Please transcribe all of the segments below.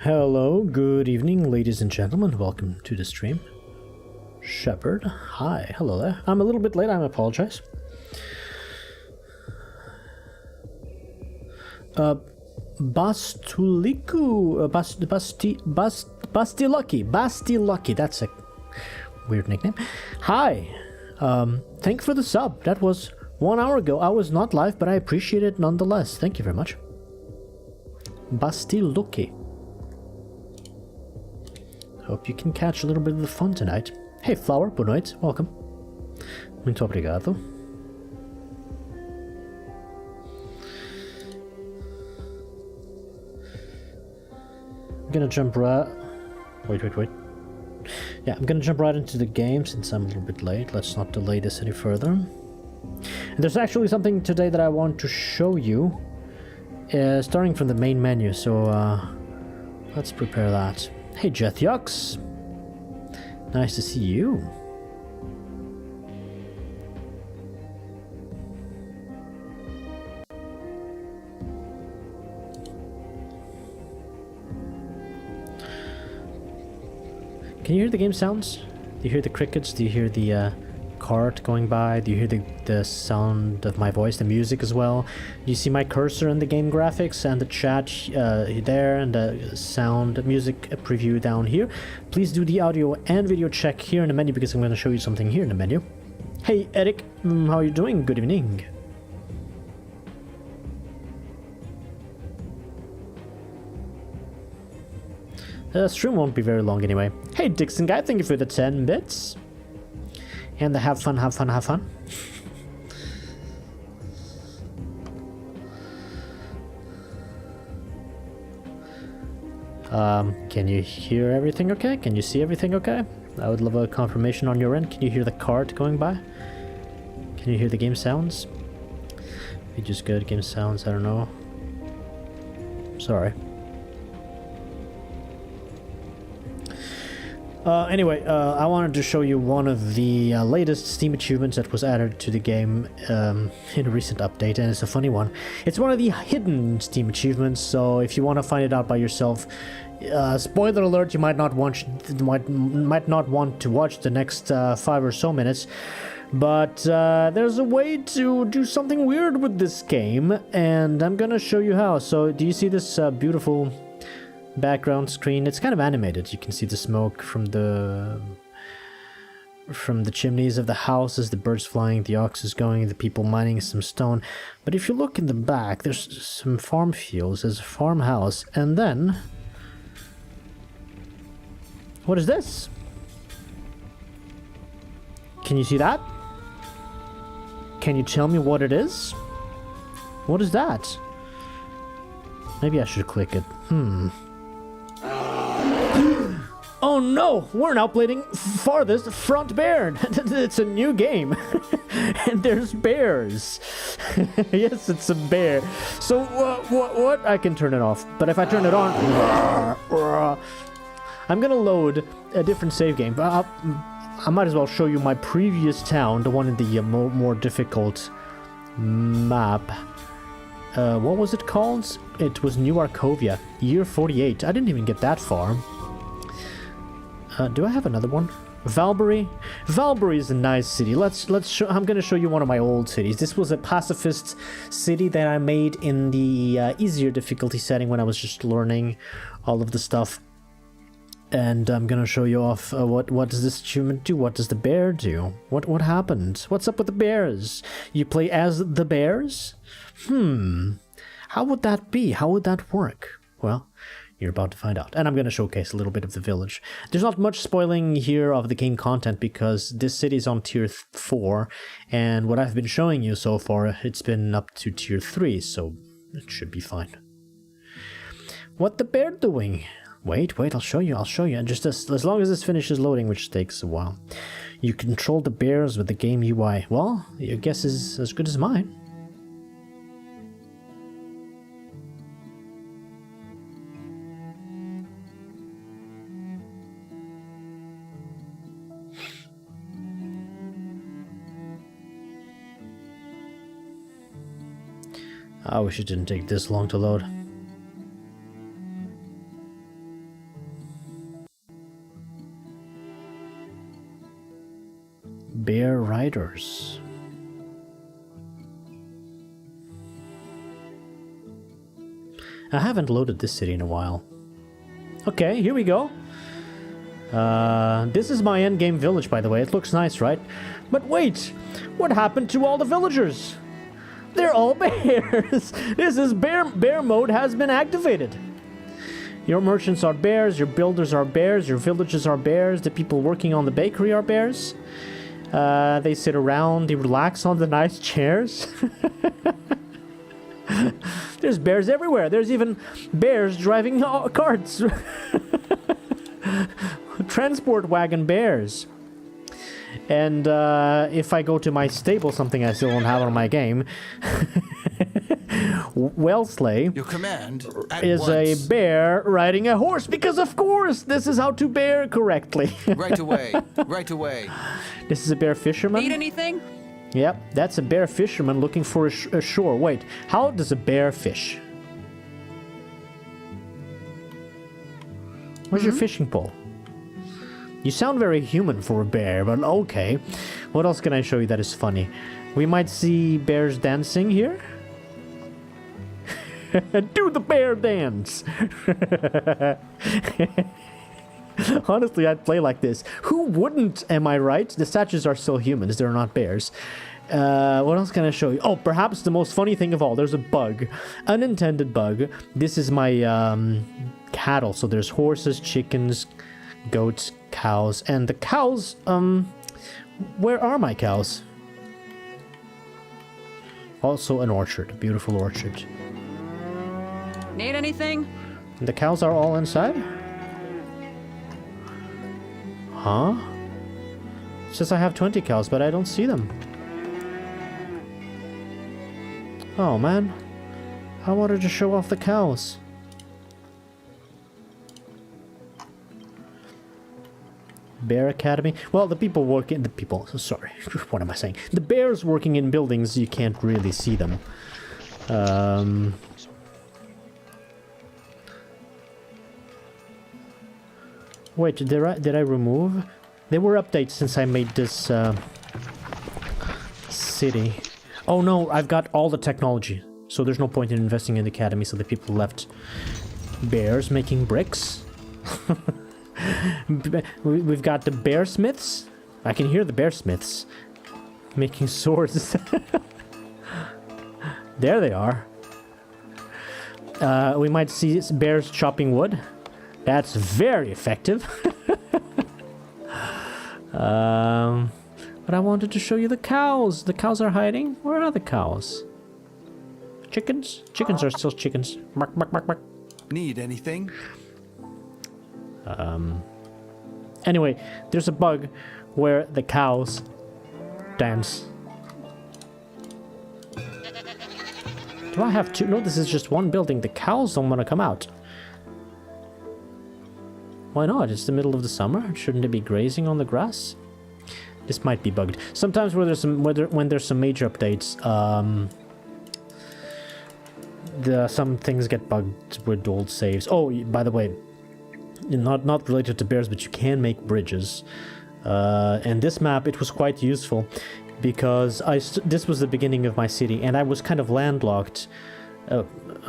Hello, good evening, ladies and gentlemen. Welcome to the stream. Shepard, hi, hello there. I'm a little bit late, I apologize. Bastuliku, Bastilucky, that's a weird nickname. Hi, thank you for the sub. That was 1 hour ago. I was not live, but I appreciate it nonetheless. Thank you very much. Bastilucky. Hope you can catch a little bit of the fun tonight. Hey Flower, boa noite, welcome. Muito obrigado. I'm gonna jump right... Wait. Yeah, I'm gonna jump right into the game since I'm a little bit late. Let's not delay this any further. And there's actually something today that I want to show you. Starting from the main menu, so let's prepare that. Hey Jethyux, nice to see you. Can you hear the game sounds? Do you hear the crickets? Do you hear the cart going by? Do you hear the sound of my voice, the music as well? Do you see my cursor in the game graphics and the chat there and the sound music preview down here? Please do the audio and video check here in the menu because I'm going to show you something here in the menu. Hey Eric, how are you doing? Good evening. The stream won't be very long anyway. Hey Dixon guy, thank you for the 10 bits. And the have fun. Can you hear everything okay? Can you see everything okay? I would love a confirmation on your end. Can you hear the cart going by? Can you hear the game sounds? Maybe just good game sounds, I don't know. Sorry. Anyway, I wanted to show you one of the latest Steam achievements that was added to the game in a recent update, and it's a funny one. It's one of the hidden Steam achievements, so if you want to find it out by yourself, spoiler alert, you might not want to watch the next 5 or so minutes, but there's a way to do something weird with this game, and I'm gonna show you how. So, do you see this beautiful background screen? It's kind of animated. You can see the smoke from the chimneys of the houses, the birds flying, the oxes going, the people mining some stone. But if you look in the back, there's some farm fields, there's a farmhouse, and then what is this? Can you see that? Can you tell me what it is? What is that? Maybe I should click it. Oh no! We're now playing Farthest Frontier! It's a new game! And there's bears! Yes, it's a bear. So, what? I can turn it off. But if I turn it on... I'm gonna load a different save game. I might as well show you my previous town, the one in the more difficult map. What was it called? It was New Arkovia, year 48. I didn't even get that far. Do I have another one? Valbury? Valbury is a nice city. I'm gonna show you one of my old cities. This was a pacifist city that I made in the easier difficulty setting when I was just learning all of the stuff. And I'm gonna show you off what does this achievement do? What does the bear do? What happened? What's up with the bears? You play as the bears? How would that be? How would that work? Well, you're about to find out. And I'm going to showcase a little bit of the village. There's not much spoiling here of the game content because this city is on tier 4. And what I've been showing you so far, it's been up to tier 3. So it should be fine. What the bear doing? Wait, I'll show you. Just as long as this finishes loading, which takes a while. You control the bears with the game UI. Well, your guess is as good as mine. I wish it didn't take this long to load. spiders. I haven't loaded this city in a while. Okay, here we go. This is my endgame village, by the way. It looks nice, right? But wait! What happened to all the villagers? They're all bears! This is bear mode has been activated. Your merchants are bears, your builders are bears, your villages are bears, the people working on the bakery are bears. They sit around, they relax on the nice chairs. There's bears everywhere. There's even bears driving carts. Transport wagon bears. And if I go to my stable, something I still don't have on my game, Wellesley Your command is once. a bear riding a horse, because of course this is how to bear correctly. Right away. Right away. This is a bear fisherman. Need anything? Yep, that's a bear fisherman looking for a shore. Wait, how does a bear fish? Where's your fishing pole? You sound very human for a bear, but okay. What else can I show you that is funny? We might see bears dancing here. Do the bear dance! Honestly, I'd play like this. Who wouldn't, am I right? The statues are still humans, they're not bears. What else can I show you? Oh, perhaps the most funny thing of all, there's a bug. Unintended bug. This is my cattle. So there's horses, chickens, goats, cows. And the cows, where are my cows? Also an orchard, a beautiful orchard. Need anything? The cows are all inside? Huh? It says I have 20 cows, but I don't see them. Oh man, I wanted to show off the cows. Bear Academy? Well, the people working... The people... Sorry, what am I saying? The bears working in buildings, you can't really see them. Wait, did I remove? There were updates since I made this city. Oh no, I've got all the technology. So there's no point in investing in the academy, so the people left bears making bricks. We've got the bearsmiths. I can hear the bearsmiths making swords. There they are. We might see bears chopping wood. That's very effective. But I wanted to show you the cows. The cows are hiding. Where are the cows? Chickens? Chickens are still chickens. Bark, bark, bark, bark. Need anything? Anyway, there's a bug where the cows dance. Do I have two? No, this is just one building. The cows don't want to come out. Why not? It's the middle of the summer. Shouldn't they be grazing on the grass? This might be bugged. Sometimes when there's some major updates, some things get bugged with old saves. Oh, by the way, not related to bears, but you can make bridges. And this map, it was quite useful because this was the beginning of my city, and I was kind of landlocked.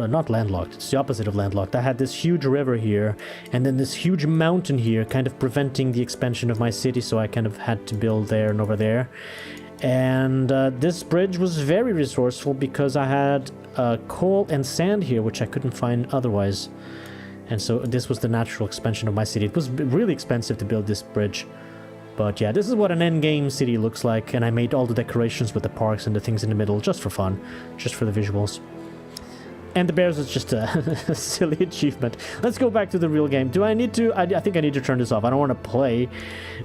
Not landlocked, it's the opposite of landlocked. I had this huge river here, and then this huge mountain here, kind of preventing the expansion of my city, so I kind of had to build there and over there. And this bridge was very resourceful because I had coal and sand here, which I couldn't find otherwise. And so this was the natural expansion of my city. It was really expensive to build this bridge. But yeah, this is what an endgame city looks like, and I made all the decorations with the parks and the things in the middle, just for fun, just for the visuals. And the bears is just a silly achievement. Let's go back to the real game. Do I need to? I think I need to turn this off. I don't want to play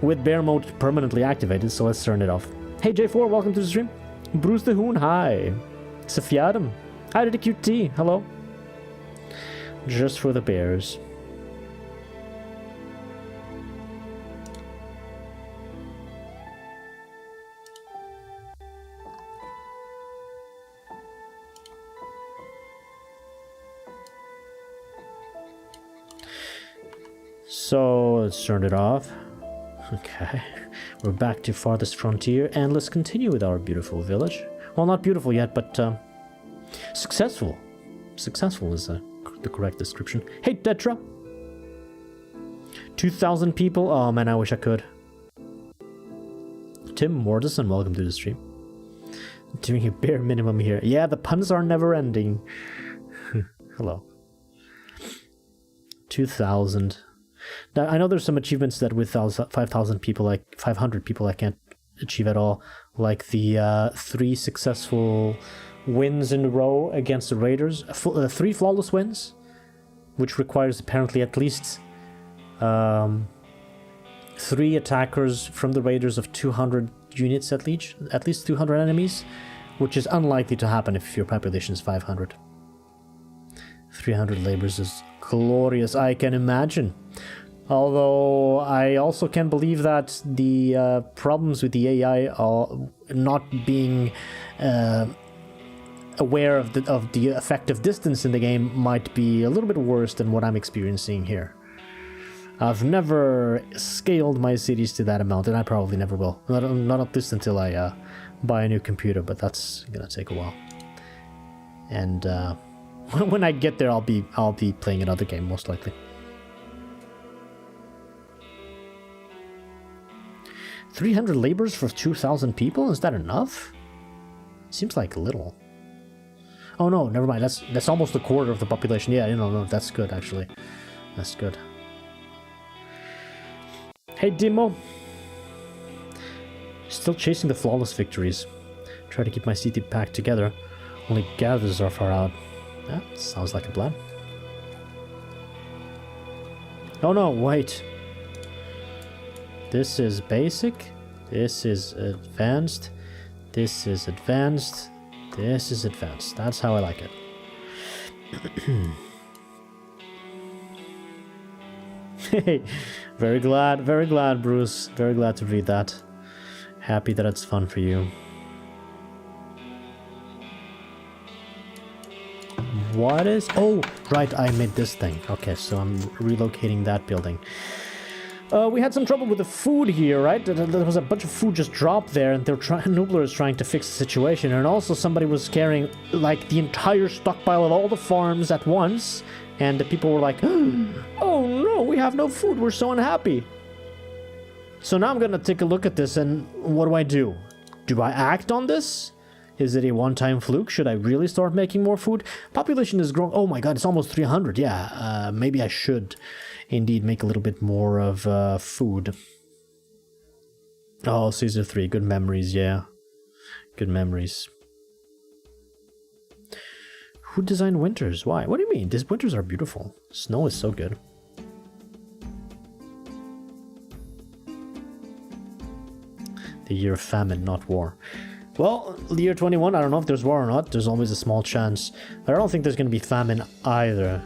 with bear mode permanently activated, so let's turn it off. Hey J4, welcome to the stream. Bruce the Hoon, hi. Safiadam. Hi to the QT, hello. Just for the bears. So let's turn it off. Okay. We're back to Farthest Frontier, and let's continue with our beautiful village. Well, not beautiful yet, but successful. Successful is the correct description. Hey, Tetra! 2,000 people? Oh man, I wish I could. Tim Mortison, welcome to the stream. Doing a bare minimum here. Yeah, the puns are never ending. Hello. 2,000. Now, I know there's some achievements that with 5,000 people, like 500 people, I can't achieve at all. Like the 3 successful wins in a row against the Raiders. 3 flawless wins, which requires apparently at least 3 attackers from the Raiders of 200 units at least 200 enemies, which is unlikely to happen if your population is 500. 300 labors is glorious, I can imagine. Although I also can believe that the problems with the AI are not being aware of the effective distance in the game might be a little bit worse than what I'm experiencing here. I've never scaled my cities to that amount, and I probably never will. Not at least until I buy a new computer, but that's gonna take a while. And when I get there, I'll be playing another game most likely. 300 labors for 2,000 people? Is that enough? Seems like little. Oh no, never mind. That's almost a quarter of the population. Yeah, no, that's good actually. That's good. Hey Dimo. Still chasing the flawless victories. Try to keep my city packed together. Only gatherers are far out. Yeah, sounds like a plan. Oh no, wait. This is basic. This is advanced. This is advanced. This is advanced. That's how I like it. Hey, very glad, Bruce. Very glad to read that. Happy that it's fun for you. What is... Oh, right, I made this thing. Okay, so I'm relocating that building. We had some trouble with the food here, right? There was a bunch of food just dropped there, and Nubler is trying to fix the situation. And also somebody was carrying, like, the entire stockpile of all the farms at once. And the people were like, oh no, we have no food, we're so unhappy. So now I'm gonna take a look at this, and what do? Do I act on this? Is it a one-time fluke? Should I really start making more food? Population is growing. Oh my god, it's almost 300. Yeah, maybe I should indeed make a little bit more of food. Oh, Caesar 3. Good memories, yeah. Good memories. Who designed winters? Why? What do you mean? These winters are beautiful. Snow is so good. The year of famine, not war. Well, the year 21, I don't know if there's war or not. There's always a small chance. But I don't think there's going to be famine either.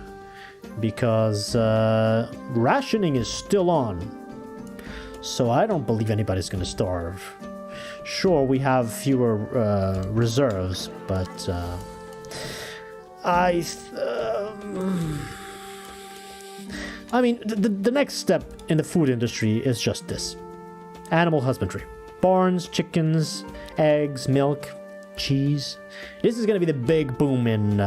Because rationing is still on. So I don't believe anybody's going to starve. Sure, we have fewer reserves, but I mean, the next step in the food industry is just this. Animal husbandry. Barns, chickens, eggs, milk, cheese. This is going to be the big boom in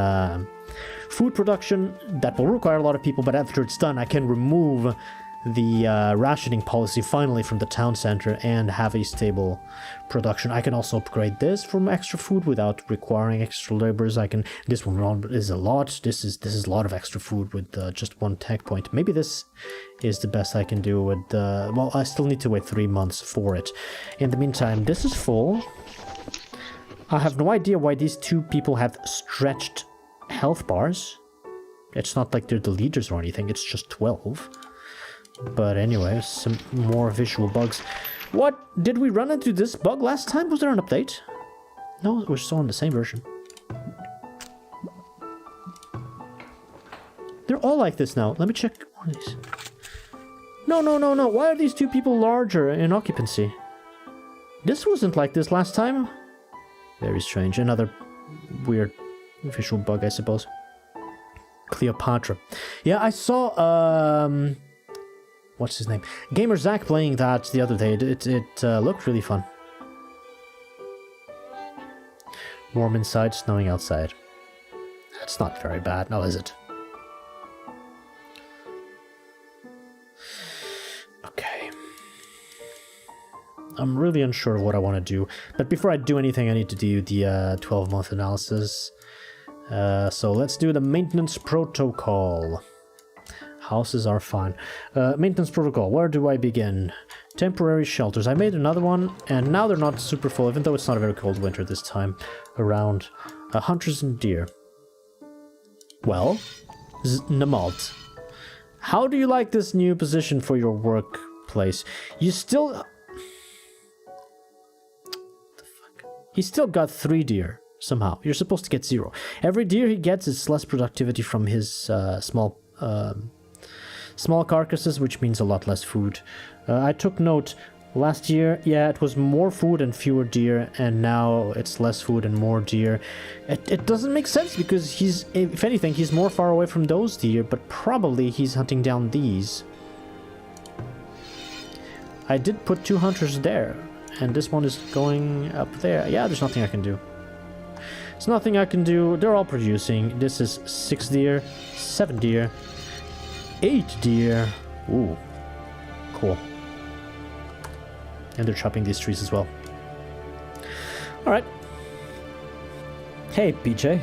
food production that will require a lot of people, but after it's done, I can remove the rationing policy finally from the town center and have a stable production. I can also upgrade this from extra food without requiring extra laborers. This one is a lot. This is a lot of extra food with just 1 tech point. Maybe this is the best I can do with well, I still need to wait 3 months for it. In the meantime, this is full. I have no idea why these 2 people have stretched health bars. It's not like they're the leaders or anything. It's just 12. But anyway, some more visual bugs. What? Did we run into this bug last time? Was there an update? No, we're still on the same version. They're all like this now. Let me check one of these. No. Why are these 2 people larger in occupancy? This wasn't like this last time. Very strange. Another weird visual bug, I suppose. Cleopatra. Yeah, I saw, what's his name? Gamer Zach playing that the other day. It looked really fun. Warm inside, snowing outside. That's not very bad, now is it? Okay. I'm really unsure of what I want to do. But before I do anything, I need to do the 12-month analysis. So let's do the maintenance protocol. Houses are fine. Maintenance protocol, where do I begin? Temporary shelters. I made another one, and now they're not super full, even though it's not a very cold winter this time around. Hunters and deer. Well, Namalt, how do you like this new position for your workplace? You still... the fuck? He still got 3 deer, somehow. You're supposed to get 0. Every deer he gets is less productivity from his small carcasses, which means a lot less food. I took note, last year, yeah, it was more food and fewer deer, and now it's less food and more deer. It doesn't make sense, because he's, if anything, he's more far away from those deer, but probably he's hunting down these. I did put 2 hunters there, and this one is going up there. Yeah, there's nothing I can do. There's nothing I can do. They're all producing. This is 6 deer, 7 deer, 8 deer. Ooh, cool. And they're chopping these trees as well. Alright. Hey, PJ.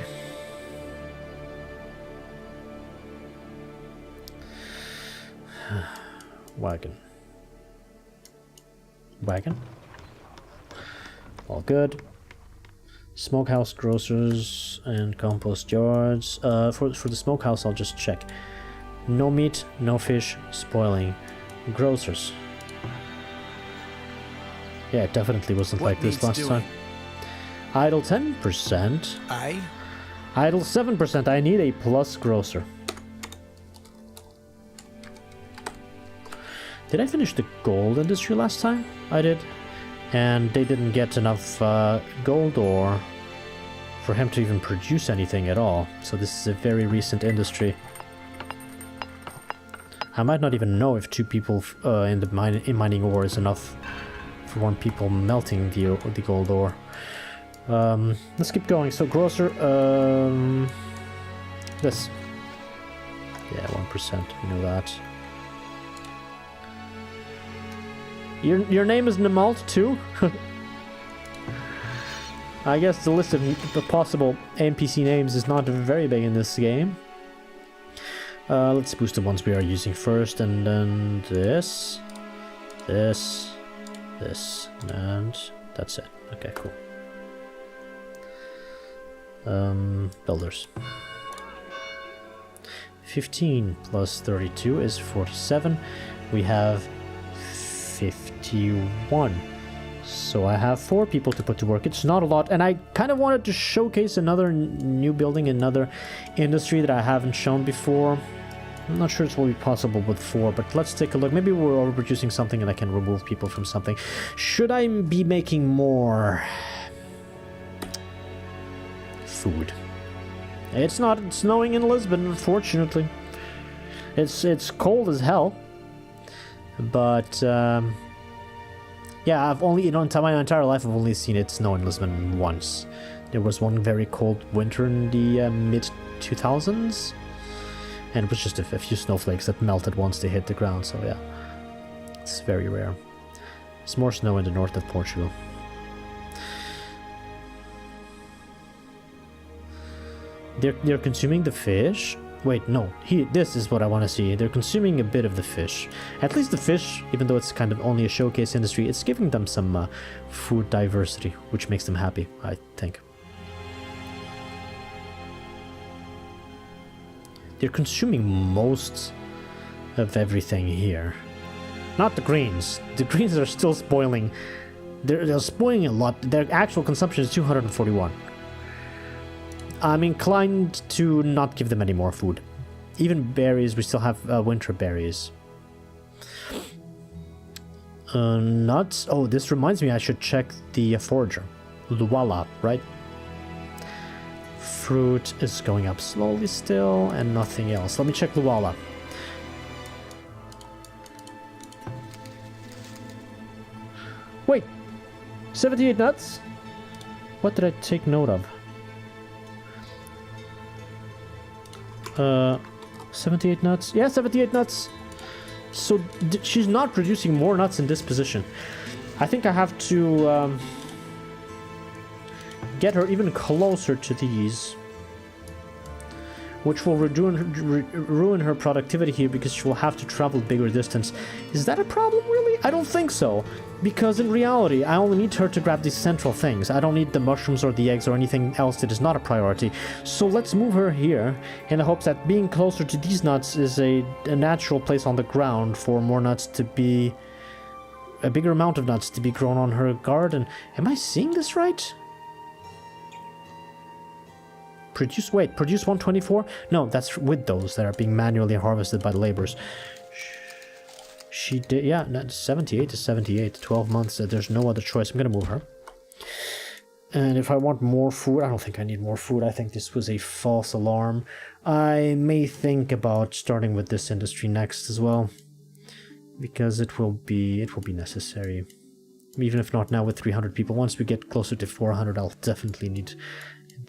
Wagon. All good. Smokehouse, grocers, and compost yards. For the smokehouse, I'll just check. No meat, no fish, spoiling. Grocers. Yeah, it definitely wasn't like this last time. Idle 10%. Idle 7%. I need a plus grocer. Did I finish the gold industry last time? I did. And they didn't get enough gold ore for him to even produce anything at all. So this is a very recent industry. I might not even know if 2 people in mining ore is enough for 1 people melting the gold ore. Let's keep going. So grocer, this. Yeah, 1%. We know that. Your name is Namalt too? I guess the list of possible NPC names is not very big in this game. Let's boost the ones we are using first, and then this, and that's it. Okay, cool. Builders. 15 plus 32 is 47. We have 51. So I have 4 people to put to work. It's not a lot, and I kind of wanted to showcase another new building, another industry that I haven't shown before. I'm not sure it will be possible with 4, but let's take a look. Maybe we're overproducing something and I can remove people from something. Should I be making more food? It's not snowing in Lisbon, unfortunately. It's cold as hell. But yeah, I've only, in my entire life, I've only seen it snow in Lisbon once. There was one very cold winter in the mid-2000s, and it was just a few snowflakes that melted once they hit the ground, so yeah. It's very rare. There's more snow in the north of Portugal. They're consuming the fish. Wait, no. This is what I want to see. They're consuming a bit of the fish. At least the fish, even though it's kind of only a showcase industry, it's giving them some food diversity, which makes them happy, I think. They're consuming most of everything here. Not the greens. The greens are still spoiling. They're spoiling a lot. Their actual consumption is 241. I'm inclined to not give them any more food. Even berries, we still have winter berries. Nuts. Oh, this reminds me I should check the forager. Luwala, right? Fruit is going up slowly still, and nothing else. Let me check Luwala. 78 nuts. What did I take note of? 78 nuts. Yeah, 78 nuts. So she's not producing more nuts in this position. I think I have to get her even closer to these, which will ruin her productivity here because she will have to travel bigger distance. Is that a problem, really? I don't think so, because in reality, I only need her to grab these central things. I don't need the mushrooms or the eggs or anything else that is not a priority. So let's move her here in the hopes that being closer to these nuts is a natural place on the ground for more nuts to be... a bigger amount of nuts to be grown on her garden. Am I seeing this right? Produce 124? No, that's with those that are being manually harvested by the laborers. She did, yeah, 78 to 78, 12 months, there's no other choice. I'm gonna move her. And if I want more food, I don't think I need more food. I think this was a false alarm. I may think about starting with this industry next as well, because it will be necessary. Even if not now with 300 people. Once we get closer to 400, I'll definitely need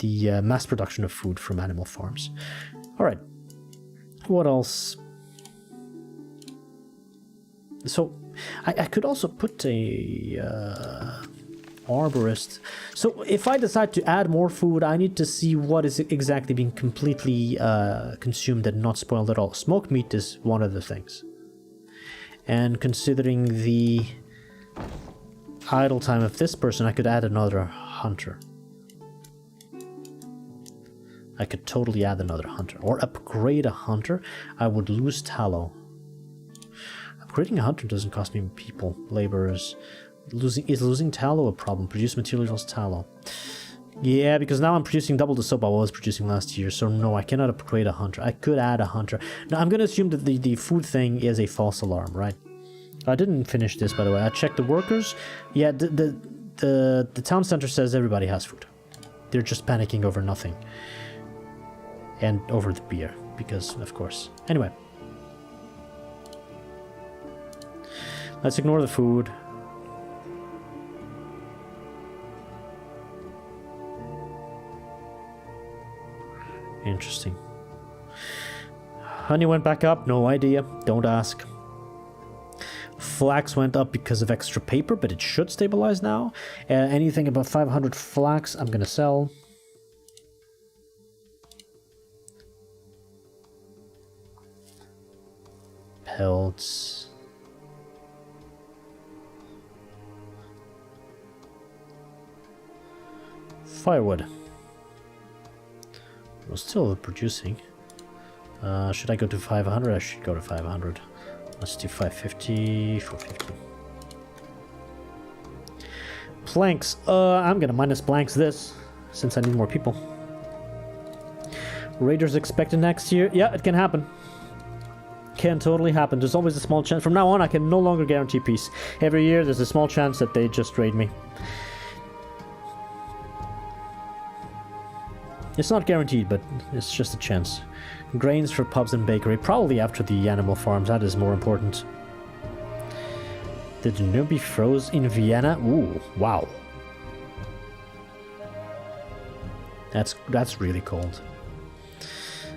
the mass production of food from animal farms. Alright. What else? So, I could also put a arborist. So, if I decide to add more food, I need to see what is exactly being completely consumed and not spoiled at all. Smoked meat is one of the things. And considering the idle time of this person, I could add another hunter. I could totally add another hunter. Or upgrade a hunter. I would lose tallow. Upgrading a hunter doesn't cost me people, laborers. Is losing tallow a problem? Produce materials tallow. Yeah, because now I'm producing double the soap I was producing last year. So no, I cannot upgrade a hunter. I could add a hunter. Now I'm going to assume that the food thing is a false alarm, right? I didn't finish this, by the way. I checked the workers. Yeah, the town center says everybody has food. They're just panicking over nothing. And over the beer, because, of course. Anyway. Let's ignore the food. Interesting. Honey went back up, no idea. Don't ask. Flax went up because of extra paper, but it should stabilize now. Anything above 500 flax, I'm gonna sell. Pelts. Firewood. We're still producing. Should I go to 500? I should go to 500. Let's do 550, 450. Planks. I'm gonna minus blanks this, since I need more people. Raiders expected next year. Yeah, it can happen. Can totally happen. There's always a small chance. From now on, I can no longer guarantee peace. Every year, there's a small chance that they just raid me. It's not guaranteed, but it's just a chance. Grains for pubs and bakery. Probably after the animal farms. That is more important. The Tsunami froze in Vienna. Ooh, wow. That's really cold.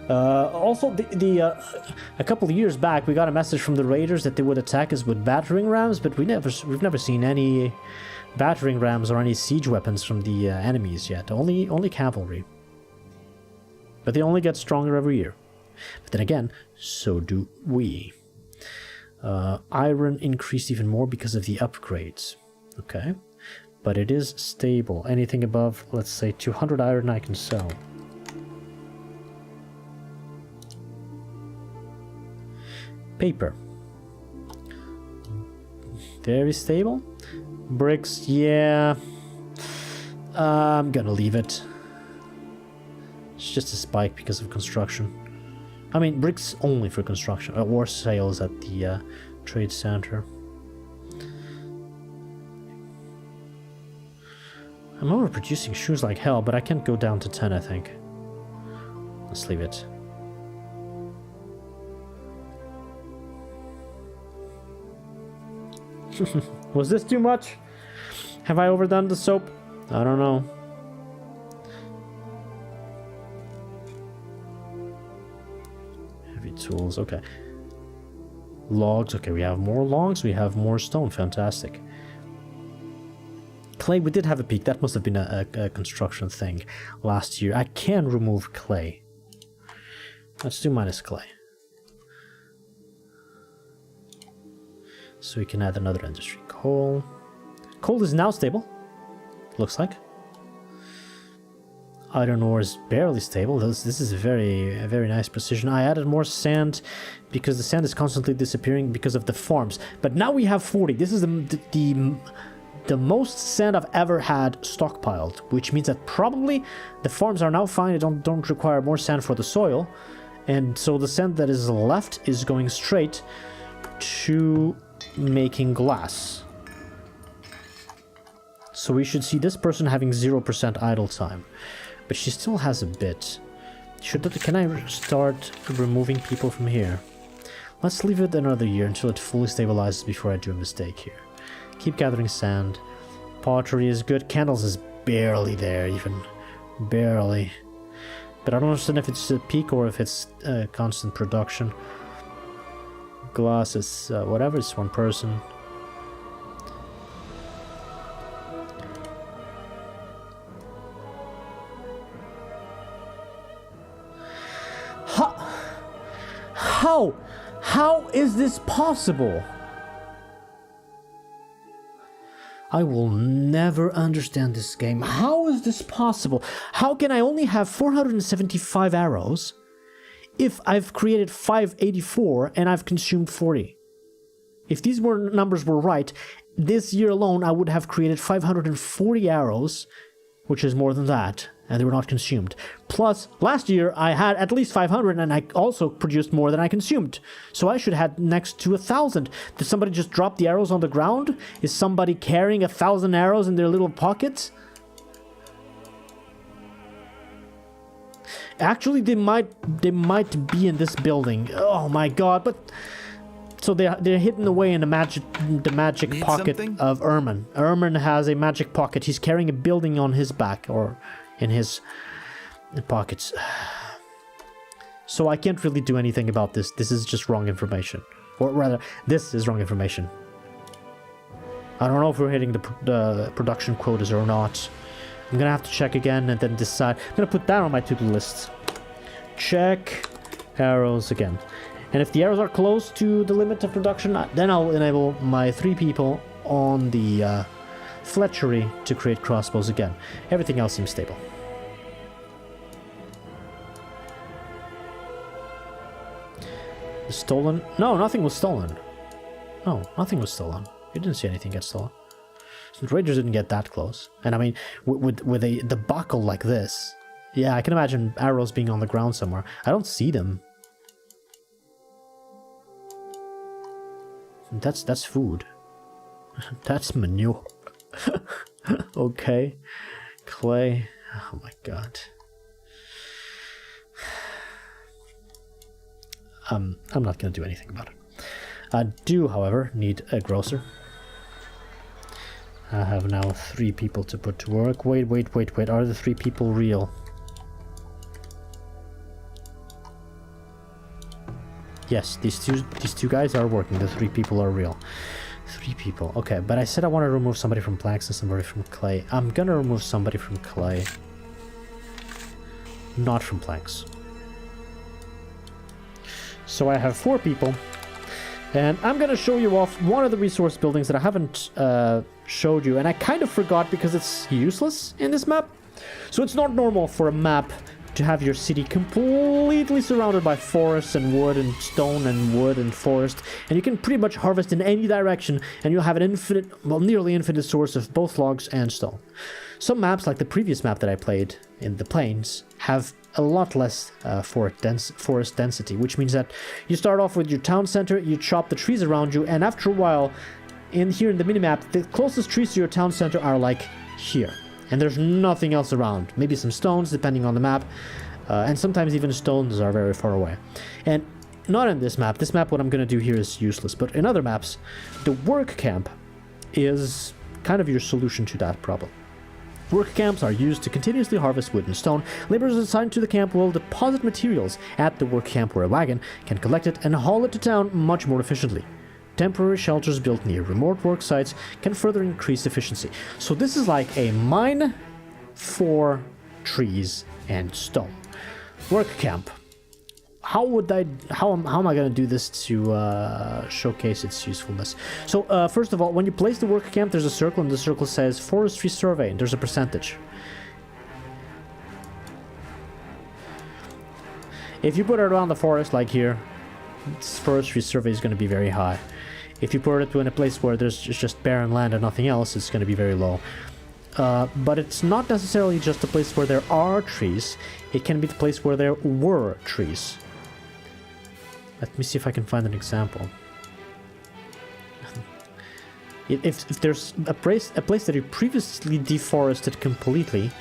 Also, a couple of years back, we got a message from the raiders that they would attack us with battering rams, but we've never seen any battering rams or any siege weapons from the enemies yet. Only cavalry. But they only get stronger every year. But then again, so do we. Iron increased even more because of the upgrades. Okay. But it is stable. Anything above, let's say, 200 iron I can sell. Paper. Very stable. Bricks, yeah. I'm gonna leave it. It's just a spike because of construction. I mean, bricks only for construction, or sales at the trade center. I'm overproducing shoes like hell, but I can't go down to 10, I think. Let's leave it. Was this too much? Have I overdone the soap? I don't know. Heavy tools, okay. Logs, okay, we have more logs, we have more stone, fantastic. Clay, we did have a peak, that must have been a construction thing last year. I can remove clay. Let's do minus clay. So we can add another industry. Coal. Coal is now stable, looks like. Iron ore is barely stable. This is a very nice precision. I added more sand because the sand is constantly disappearing because of the farms. But now we have 40. This is the most sand I've ever had stockpiled, which means that probably the farms are now fine. They don't require more sand for the soil, and so the sand that is left is going straight to making glass. So we should see this person having 0% idle time. But she still has a bit. Can I start removing people from here? Let's leave it another year until it fully stabilizes before I do a mistake here. Keep gathering sand. Pottery is good. Candles is barely there, even. Barely. But I don't understand if it's a peak or if it's constant production. Glass is whatever, it's one person. How is this possible? I will never understand this game. How is this possible? How can I only have 475 arrows if I've created 584 and I've consumed 40? If these numbers were right, this year alone I would have created 540 arrows, which is more than that, and they were not consumed. Plus, last year I had at least 500 and I also produced more than I consumed. So I should have next to 1,000. Did somebody just drop the arrows on the ground? Is somebody carrying 1,000 arrows in their little pockets? Actually, they might be in this building. Oh my god, but... So they're hidden away in the magic pocket of Ermin. Ermin has a magic pocket. He's carrying a building on his back, or in his pockets. So I can't really do anything about this. This is just wrong information. Or rather, this is wrong information. I don't know if we're hitting the production quotas or not. I'm gonna have to check again and then decide. I'm gonna put that on my to-do list. Check arrows again. And if the arrows are close to the limit of production, then I'll enable my 3 people on the Fletchery to create crossbows again. Everything else seems stable. Stolen? No, nothing was stolen. No, nothing was stolen. You didn't see anything get stolen. So the Raiders didn't get that close. And I mean, with a debacle like this, yeah, I can imagine arrows being on the ground somewhere. I don't see them. That's food. That's manure. Okay. Clay. Oh my god. I'm not gonna do anything about it. I do, however, need a grocer. I have now 3 people to put to work. Wait. Are the 3 people real? Yes, these two guys are working. The 3 people are real. 3 people. Okay, but I said I want to remove somebody from planks and somebody from clay. I'm gonna remove somebody from clay. Not from planks. So I have 4 people. And I'm gonna show you off one of the resource buildings that I haven't showed you. And I kind of forgot because it's useless in this map. So it's not normal for a map to have your city completely surrounded by forests and wood and stone and wood and forest, and you can pretty much harvest in any direction and you'll have an infinite, well, nearly infinite source of both logs and stone. Some maps, like the previous map that I played in the plains, have a lot less forest density, which means that you start off with your town center, you chop the trees around you, and after a while, here in the minimap, the closest trees to your town center are like here. And there's nothing else around. Maybe some stones, depending on the map. And sometimes even stones are very far away. And not in this map. This map, what I'm going to do here is useless. But in other maps, the work camp is kind of your solution to that problem. Work camps are used to continuously harvest wood and stone. Laborers assigned to the camp will deposit materials at the work camp where a wagon can collect it and haul it to town much more efficiently. Temporary shelters built near remote work sites can further increase efficiency. So this is like a mine for trees and stone. Work camp. How am I going to do this to showcase its usefulness? So first of all, when you place the work camp, there's a circle, and the circle says forestry survey, and there's a percentage. If you put it around the forest, like here, its forestry survey is going to be very high. If you put it in a place where there's just barren land and nothing else, it's going to be very low. But it's not necessarily just a place where there are trees. It can be the place where there were trees. Let me see if I can find an example. If there's a place that you previously deforested completely,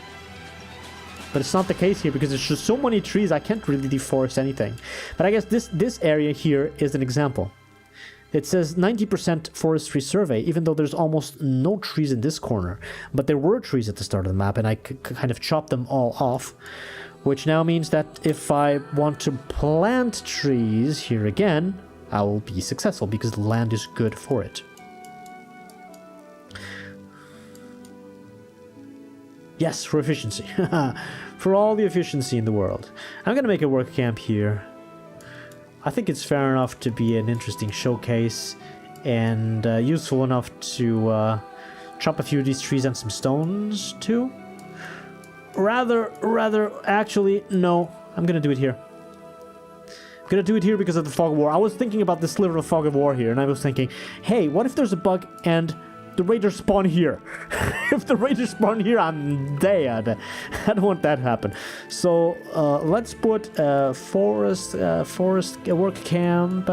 but it's not the case here because there's just so many trees I can't really deforest anything. But I guess this area here is an example. It says 90% forestry survey, even though there's almost no trees in this corner. But there were trees at the start of the map, and I kind of chopped them all off. Which now means that if I want to plant trees here again, I will be successful because the land is good for it. Yes, for efficiency. For all the efficiency in the world. I'm going to make a work camp here. I think it's fair enough to be an interesting showcase and useful enough to chop a few of these trees and some stones too. Actually, no, I'm gonna do it here. I'm gonna do it here because of the fog of war. I was thinking about this sliver of fog of war here, and I was thinking, hey, what if there's a bug and the raiders spawn here? If the raiders spawn here, I'm dead. I don't want that to happen. So let's put a forest work camp.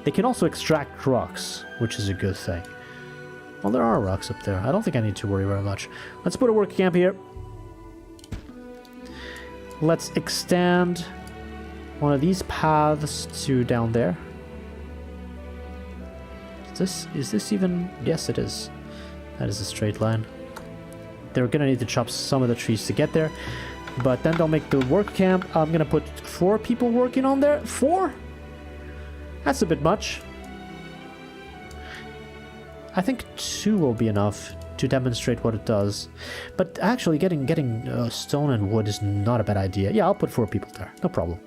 They can also extract rocks, which is a good thing. Well, there are rocks up there. I don't think I need to worry very much. Let's put a work camp here. Let's extend one of these paths to down there. Is this even... Yes, it is. That is a straight line. They're gonna need to chop some of the trees to get there. But then they'll make the work camp. I'm gonna put 4 people working on there. 4? That's a bit much. I think 2 will be enough to demonstrate what it does. But actually getting stone and wood is not a bad idea. Yeah, I'll put 4 people there. No problem.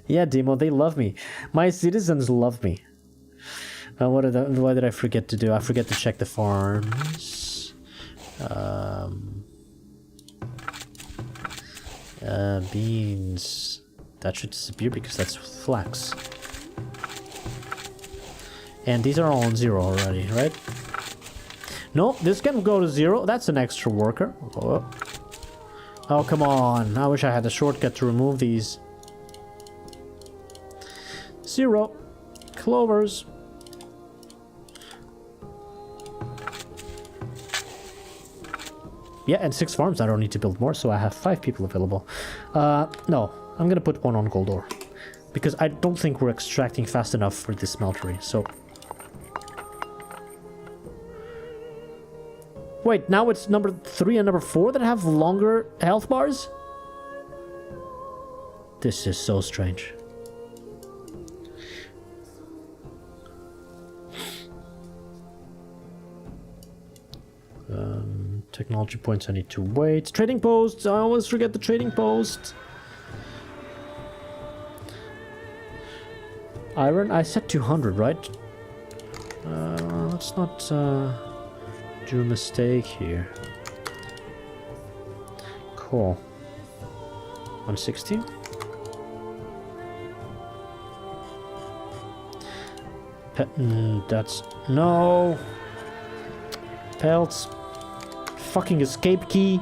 Yeah, Demo, they love me. My citizens love me. Why did I forget to do? I forget to check the farms. Beans. That should disappear because that's flax. And these are all on 0 already, right? No, this can go to 0. That's an extra worker. Oh, come on. I wish I had a shortcut to remove these. 0 clovers. Yeah, and 6 farms. I don't need to build more, so I have 5 people available. No, I'm gonna put 1 on gold ore because I don't think we're extracting fast enough for this smeltery. So wait, now it's number 3 and number 4 that have longer health bars? This is so strange. Technology points I need to wait. Trading posts! I always forget the trading post. Iron? I set 200, right? Let's not do a mistake here. Cool. 160. That's... No! Pelts. Fucking escape key.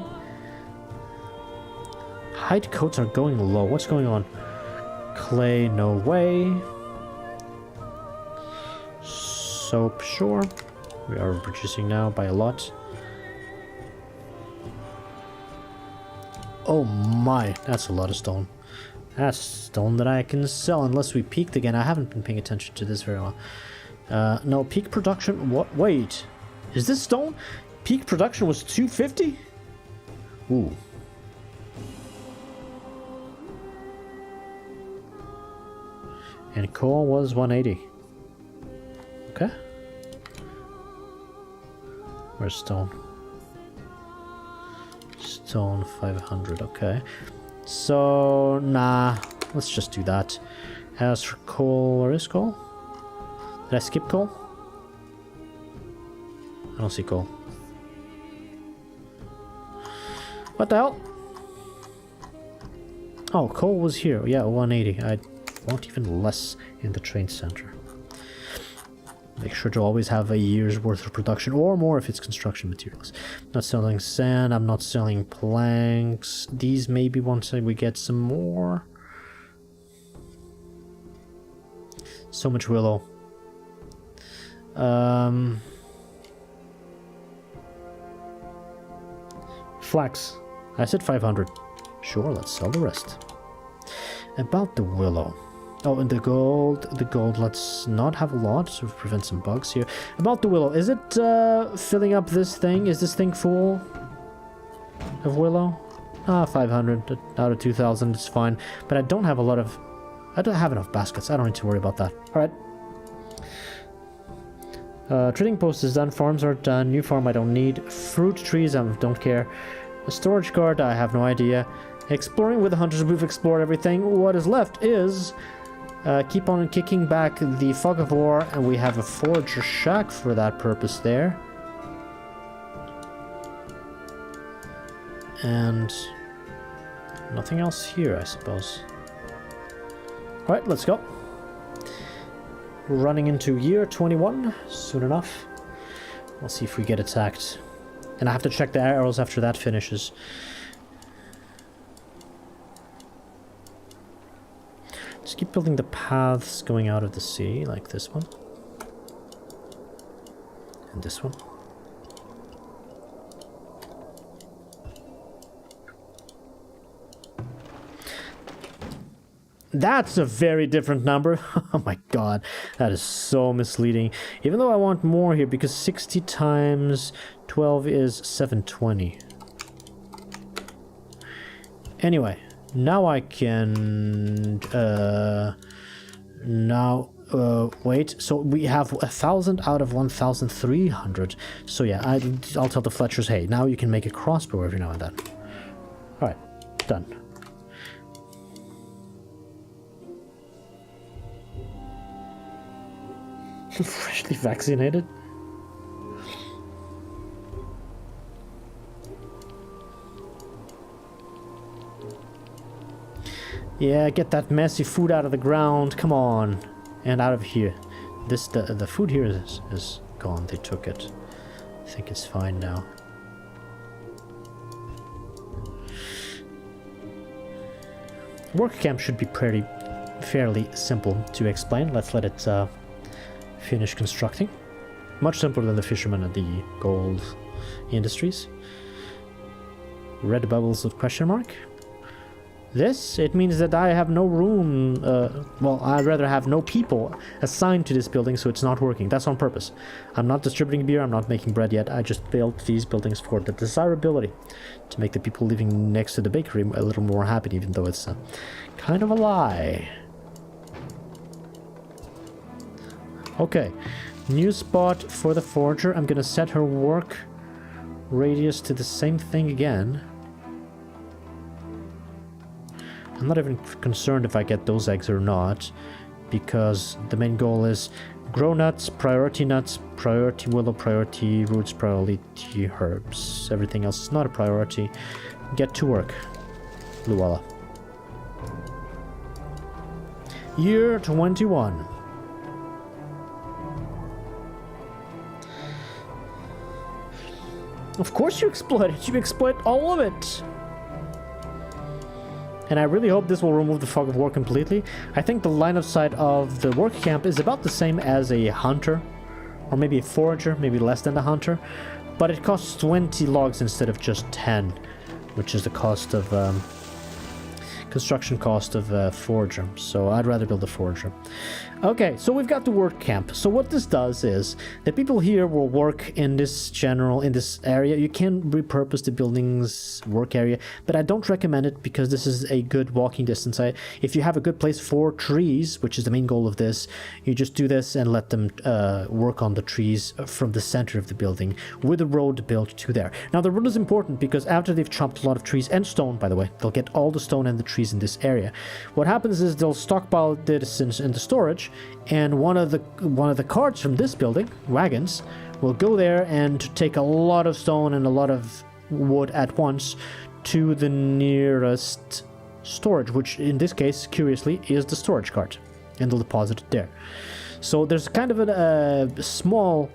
Hide coats are going low. What's going on? Clay, no way. Soap, sure. We are producing now by a lot. Oh my, that's a lot of stone. That's stone that I can sell unless we peaked again. I haven't been paying attention to this very well. No, peak production, what? Wait, is this stone? Peak production was 250? Ooh. And coal was 180. Okay. Where's stone? Stone 500, okay. So, nah, let's just do that. As for coal, where is coal? Did I skip coal? I don't see coal. What the hell? Oh, coal was here. Yeah, 180. I want even less in the train center. Make sure to always have a year's worth of production or more if it's construction materials. Not selling sand, I'm not selling planks. These maybe once we get some more. So much willow. Flax. I said 500. Sure, let's sell the rest. About the willow. Oh, and the gold, let's not have a lot to prevent some bugs here. About the willow, is it filling up this thing? Is this thing full of willow? 500 out of 2,000, it's fine. But I don't have a lot of... I don't have enough baskets, I don't need to worry about that. Alright. Trading post is done, farms are done, new farm I don't need. Fruit trees, I don't care. A storage guard, I have no idea. Exploring with the hunters, we've explored everything. What is left is... keep on kicking back the fog of war, and we have a forager shack for that purpose there. And nothing else here, I suppose. Alright, let's go. We're running into year 21 soon enough. We'll see if we get attacked. And I have to check the arrows after that finishes. Just keep building the paths going out of the sea, like this one. And this one. That's a very different number. Oh my god, that is so misleading. Even though I want more here, because 60 times 12 is 720. Anyway. Now I can, wait, so we have 1,000 out of 1,300. So yeah, I'll tell the Fletchers, hey, now you can make a crossbow every now and then. Alright, done. Freshly vaccinated? Yeah, get that messy food out of the ground. Come on. And out of here. The food here is gone. They took it. I think it's fine now. Work camp should be fairly simple to explain. Let's let it finish constructing. Much simpler than the fishermen at the gold industries. Red bubbles with question mark. This, it means that I have no room, well, I'd rather have no people assigned to this building, so it's not working. That's on purpose. I'm not distributing beer, I'm not making bread yet. I just built these buildings for the desirability, to make the people living next to the bakery a little more happy, even though it's kind of a lie. Okay, new spot for the forager. I'm gonna set her work radius to the same thing again. I'm not even concerned if I get those eggs or not, because the main goal is grow nuts, priority willow, priority roots, priority herbs. Everything else is not a priority. Get to work. Luala. Year 21. Of course you exploit it. You exploit all of it. And I really hope this will remove the fog of war completely. I think the line of sight of the work camp is about the same as a hunter. Or maybe a forager, maybe less than a hunter. But it costs 20 logs instead of just 10. which is the cost of construction cost of a forger. So I'd rather build a forger. Okay, so we've got the work camp. So what this does is the people here will work in this area. You can repurpose the building's work area, but I don't recommend it because this is a good walking distance. If you have a good place for trees, which is the main goal of this, you just do this and let them work on the trees from the center of the building with a road built to there. Now the road is important because after they've chopped a lot of trees and stone, by the way, they'll get all the stone and the trees in this area. What happens is they'll stockpile this in the storage, and one of the carts from this building, wagons, will go there and take a lot of stone and a lot of wood at once to the nearest storage, which in this case, curiously, is the storage cart, and they'll deposit it there. So there's kind of a small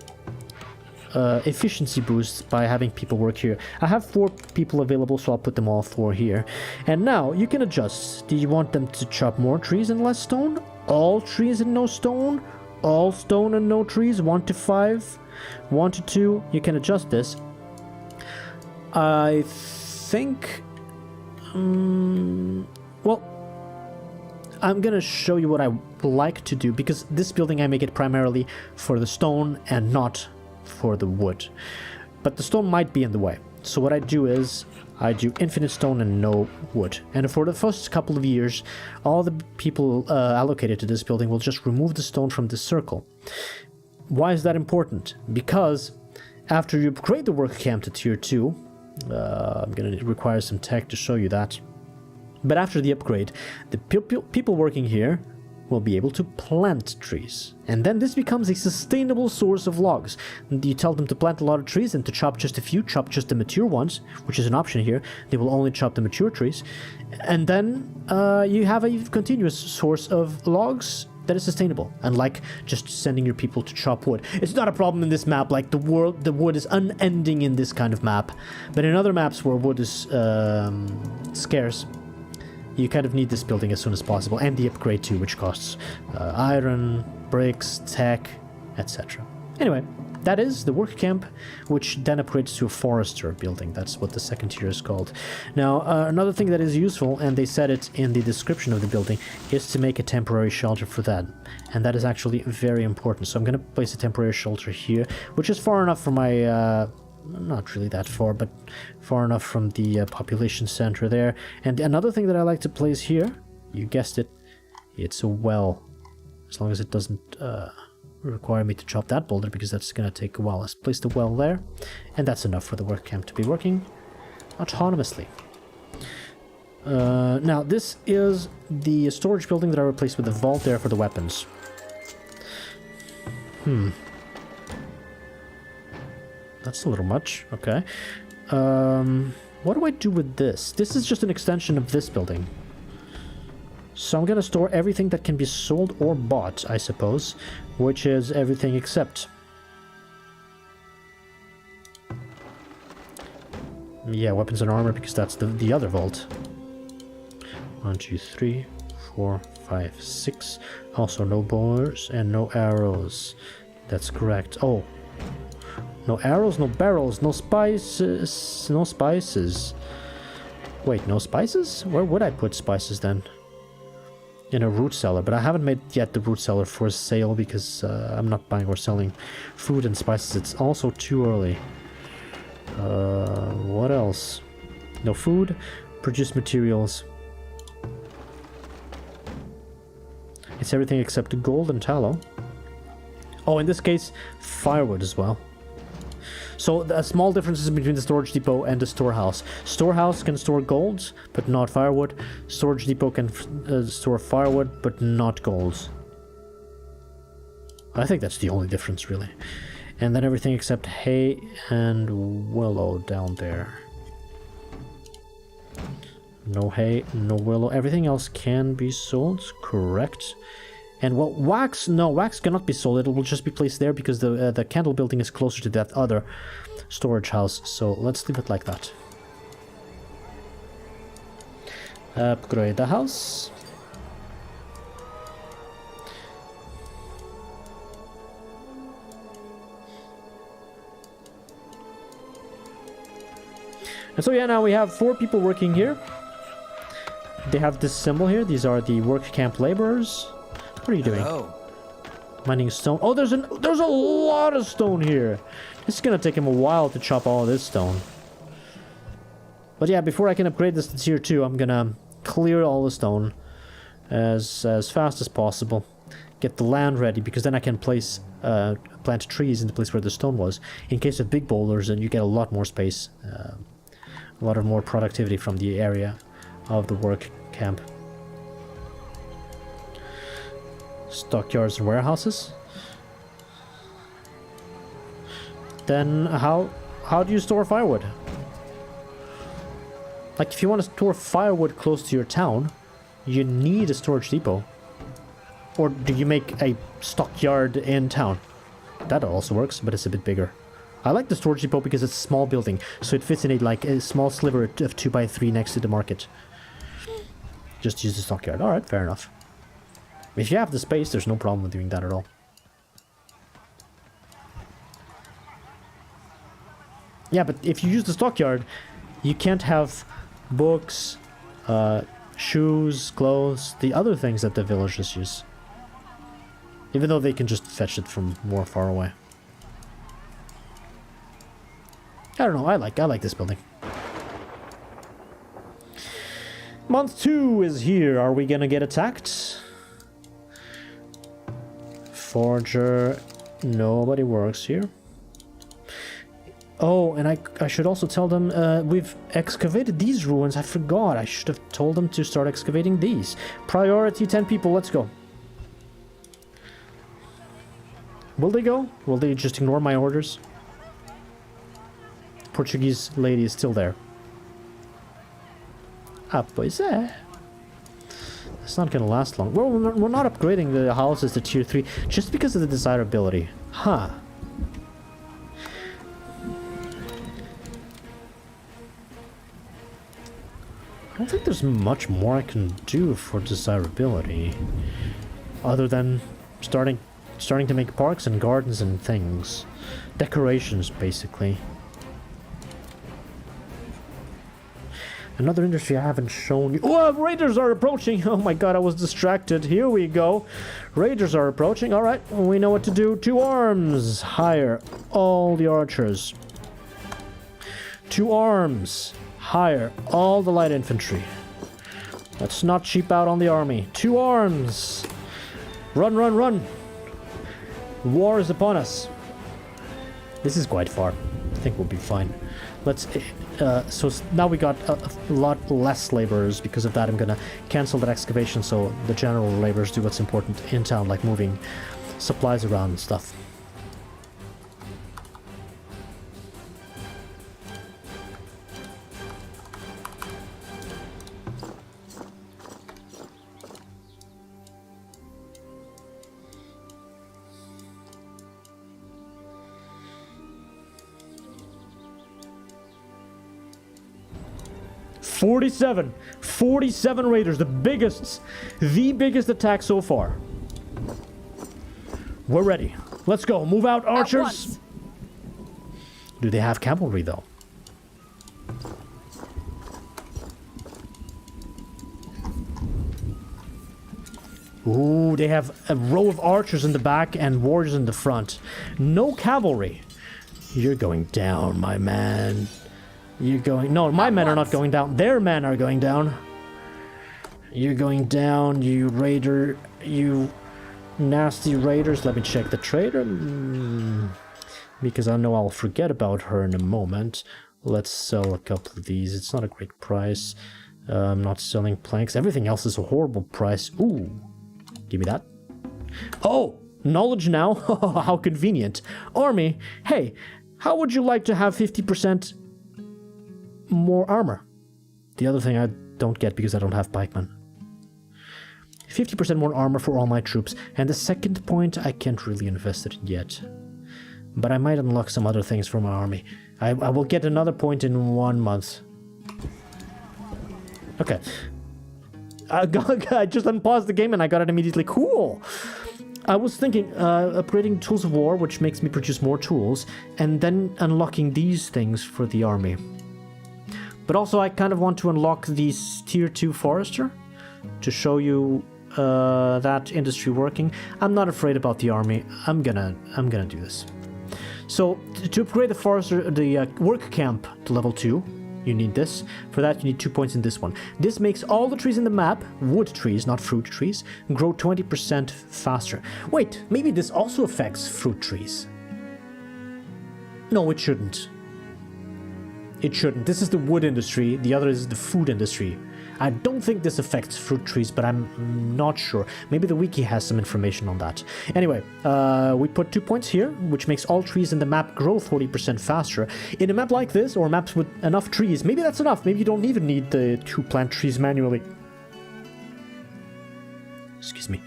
efficiency boost by having people work here. I have 4 people available, so I'll put them all 4 here. And now you can adjust. Do you want them to chop more trees and less stone? All trees and no stone? All stone and no trees? 1 to 5? 1 to 2? You can adjust this. I think... well, I'm gonna show you what I like to do, because this building I make it primarily for the stone and not for the wood. But the stone might be in the way. So what I do is I do infinite stone and no wood. And for the first couple of years, all the people allocated to this building will just remove the stone from the circle. Why is that important? Because after you upgrade the work camp to tier 2, I'm going to require some tech to show you that. But after the upgrade, the people working here will be able to plant trees. And then this becomes a sustainable source of logs. You tell them to plant a lot of trees and to chop just a few, chop just the mature ones, which is an option here. They will only chop the mature trees. And then you have a continuous source of logs that is sustainable, unlike just sending your people to chop wood. It's not a problem in this map, like the wood is unending in this kind of map. But in other maps where wood is scarce, you kind of need this building as soon as possible, and the upgrade too, which costs iron, bricks, tech, etc. Anyway, that is the work camp, which then upgrades to a forester building. That's what the second tier is called. Now, another thing that is useful, and they said it in the description of the building, is to make a temporary shelter for that. And that is actually very important. So I'm going to place a temporary shelter here, which is far enough from my... not really that far, but far enough from the population center there. And another thing that I like to place here, you guessed it, it's a well. As long as it doesn't require me to chop that boulder, because that's going to take a while. Let's place the well there, and that's enough for the work camp to be working autonomously. Now, this is the storage building that I replaced with the vault there for the weapons. That's a little much. Okay. What do I do with this? This is just an extension of this building. So I'm going to store everything that can be sold or bought, I suppose, which is everything except... yeah, weapons and armor, because that's the other vault. 1, 2, 3, 4, 5, 6. Also no bows and no arrows. That's correct. Oh. No arrows, no barrels, no spices, no spices. Wait, no spices? Where would I put spices then? In a root cellar, but I haven't made yet the root cellar for sale because I'm not buying or selling food and spices. It's also too early. What else? No food, produce materials. It's everything except gold and tallow. Oh, in this case, firewood as well. So the small differences between the storage depot and the storehouse. Storehouse can store gold, but not firewood. Storage depot can store firewood, but not gold. I think that's the only difference, really. And then everything except hay and willow down there. No hay, no willow. Everything else can be sold, correct. And well, wax, no, wax cannot be sold. It will just be placed there because the candle building is closer to that other storage house. So let's leave it like that. Upgrade the house. And so yeah, now we have 4 people working here. They have this symbol here. These are the work camp laborers. What are you doing? Oh, Mining stone. Oh, there's a lot of stone here. It's gonna take him a while to chop all this stone. But yeah, before I can upgrade this to tier 2, I'm gonna clear all the stone as fast as possible. Get the land ready, because then I can place plant trees in the place where the stone was. In case of big boulders, and you get a lot more space, a lot of more productivity from the area of the work camp. Stockyards and warehouses. Then how do you store firewood? Like, if you want to store firewood close to your town, you need a storage depot. Or do you make a stockyard in town? That also works, but it's a bit bigger. I like the storage depot because it's a small building, so it fits in a small sliver of 2x3 next to the market. Just use the stockyard. Alright, fair enough. If you have the space, there's no problem with doing that at all. Yeah, but if you use the stockyard, you can't have books, shoes, clothes, the other things that the villagers use. Even though they can just fetch it from more far away. I don't know, I like this building. Month 2 is here. Are we gonna get attacked? Forger. Nobody works here. Oh, and I should also tell them we've excavated these ruins. I forgot. I should have told them to start excavating these. Priority 10 people. Let's go. Will they go? Will they just ignore my orders? Portuguese lady is still there. Ah, pois é. It's not gonna last long. Well, we're not upgrading the houses to tier 3 just because of the desirability. Huh. I don't think there's much more I can do for desirability. Other than starting to make parks and gardens and things. Decorations, basically. Another industry I haven't shown you. Oh, raiders are approaching! Oh my god, I was distracted. Here we go. Raiders are approaching. Alright, we know what to do. 2 arms. Hire all the archers. 2 arms. Hire all the light infantry. Let's not cheap out on the army. 2 arms. Run, run, run. War is upon us. This is quite far. I think we'll be fine. Let's... so now we got a lot less laborers. Because of that, I'm gonna cancel that excavation so the general laborers do what's important in town, like moving supplies around and stuff. Forty-seven raiders, the biggest attack so far. We're ready. Let's go. Move out, archers. Do they have cavalry though? Ooh, they have a row of archers in the back and warriors in the front. No cavalry. You're going down, my man. You're going... No, my men are not going down. Their men are going down. You're going down, you raider. You nasty raiders. Let me check the trader. Because I know I'll forget about her in a moment. Let's sell a couple of these. It's not a great price. I'm not selling planks. Everything else is a horrible price. Ooh. Give me that. Oh! Knowledge now? How convenient. Army, hey, how would you like to have 50% more armor? The other thing I don't get because I don't have pikemen. 50% more armor for all my troops. And the second point, I can't really invest it yet. But I might unlock some other things for my army. I will get another point in 1 month. Okay. I just unpaused the game and I got it immediately. Cool! I was thinking, upgrading Tools of War, which makes me produce more tools, and then unlocking these things for the army. But also I kind of want to unlock these tier 2 forester to show you that industry working. I'm not afraid about the army. I'm gonna do this. So to upgrade the forester, the work camp to level 2, you need this. For that, you need 2 points in this one. This makes all the trees in the map, wood trees, not fruit trees, grow 20% faster. Wait, maybe this also affects fruit trees. No, it shouldn't. It shouldn't. This is the wood industry, the other is the food industry. I don't think this affects fruit trees, but I'm not sure. Maybe the wiki has some information on that. Anyway, we put 2 points here, which makes all trees in the map grow 40% faster. In a map like this, or maps with enough trees, maybe that's enough. Maybe you don't even need the 2 plant trees manually. Excuse me.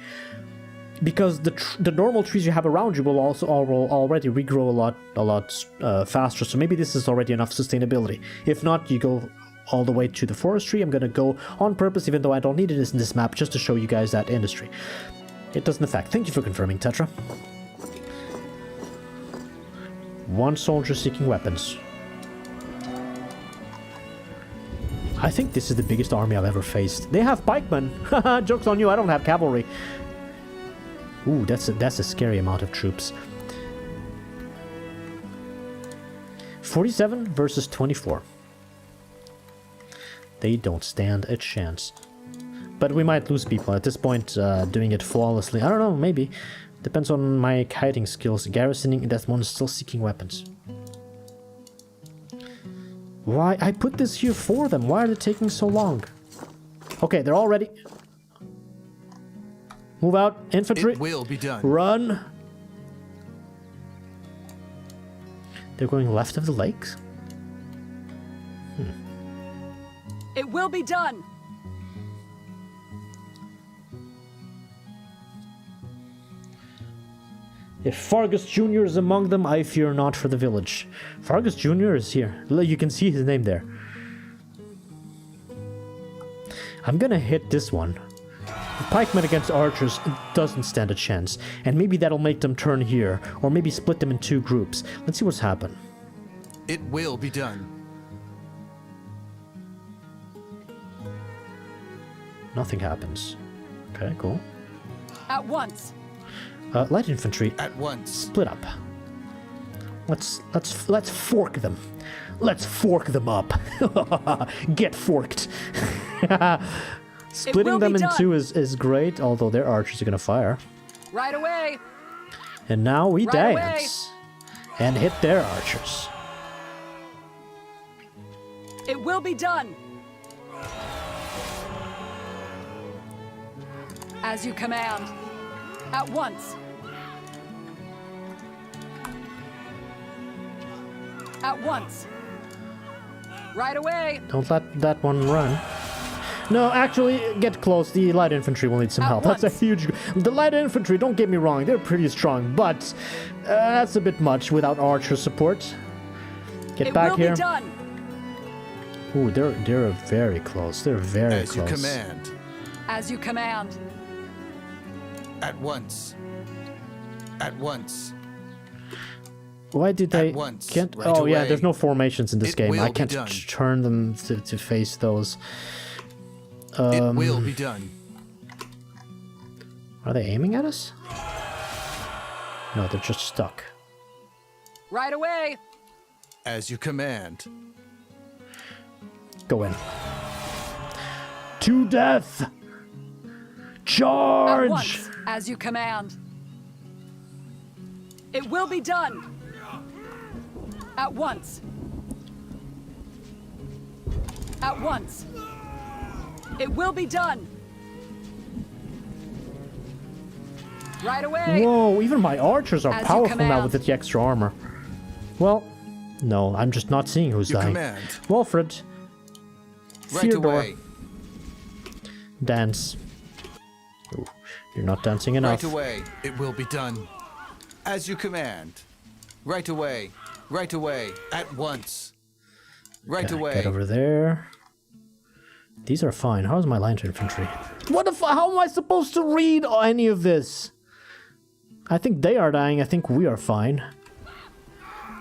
Because the normal trees you have around you will also already regrow a lot faster. So maybe this is already enough sustainability. If not, you go all the way to the forestry. I'm gonna go on purpose, even though I don't need it in this map, just to show you guys that industry. It doesn't affect. Thank you for confirming, Tetra. 1 soldier seeking weapons. I think this is the biggest army I've ever faced. They have pikemen. Haha, joke's on you, I don't have cavalry. Ooh, that's a scary amount of troops. 47 versus 24. They don't stand a chance. But we might lose people at this point, doing it flawlessly. I don't know, maybe. Depends on my kiting skills. Garrisoning, that one is still seeking weapons. Why? I put this here for them. Why are they taking so long? Okay, they're all ready. Move out, infantry. It will be done. Run. They're going left of the lakes? It will be done. If Fargus Jr. is among them, I fear not for the village. Fargus Jr. is here. You can see his name there. I'm gonna hit this one. Pikemen against archers doesn't stand a chance. And maybe that'll make them turn here. Or maybe split them in 2 groups. Let's see what's happened. It will be done. Nothing happens. Okay, cool. At once. Light infantry. At once. Split up. Let's fork them. Let's fork them up. Get forked. Splitting them in 2 is great, although their archers are gonna fire. Right away. And now we Right dance. And hit their archers. It will be done. As you command. At once. At once. Right away. Don't let that one run. No, actually, get close. The light infantry will need some help. once. That's a huge... The light infantry, don't get me wrong, they're pretty strong, but that's a bit much without archer support. Get back here. It will be done. Ooh, they're very close. They're very As close. you command. As you command. At once. At once. Why did they... At once. Can't... Right oh, yeah, away. there's no formations in this It game. will I be can't done. turn them to face those. It will be done. Are they aiming at us? No, they're just stuck. Right away. As you command. Go in. To death! At Charge! once. As you command. It will be done. At once. At once. It will be done. Right away. Whoa, even my archers are As you powerful now command. with the extra armor. Well, no, I'm just not seeing who's You dying. command. Wilfred. Right Theodore. away. Dance. Ooh, you're not dancing enough. Right away. It will be done. As you command. Right away. Right away. At once. Right Okay, away. Get over there. These are fine. How's my light infantry? What the how am I supposed to read any of this? I think they are dying. I think we are fine.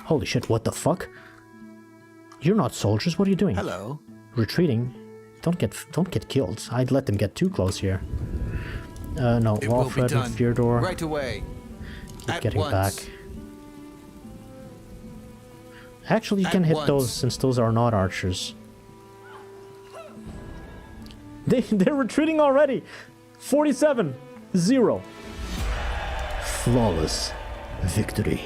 Holy shit, what the fuck? You're not soldiers. What are you doing? Hello. Retreating. Don't get killed. I'd let them get too close here. No, It will be Walfred done. and Fyodor. Right away. Keep At getting once. back. Actually, you At can hit once. those since those are not archers. They're retreating already. 47-0. Flawless victory.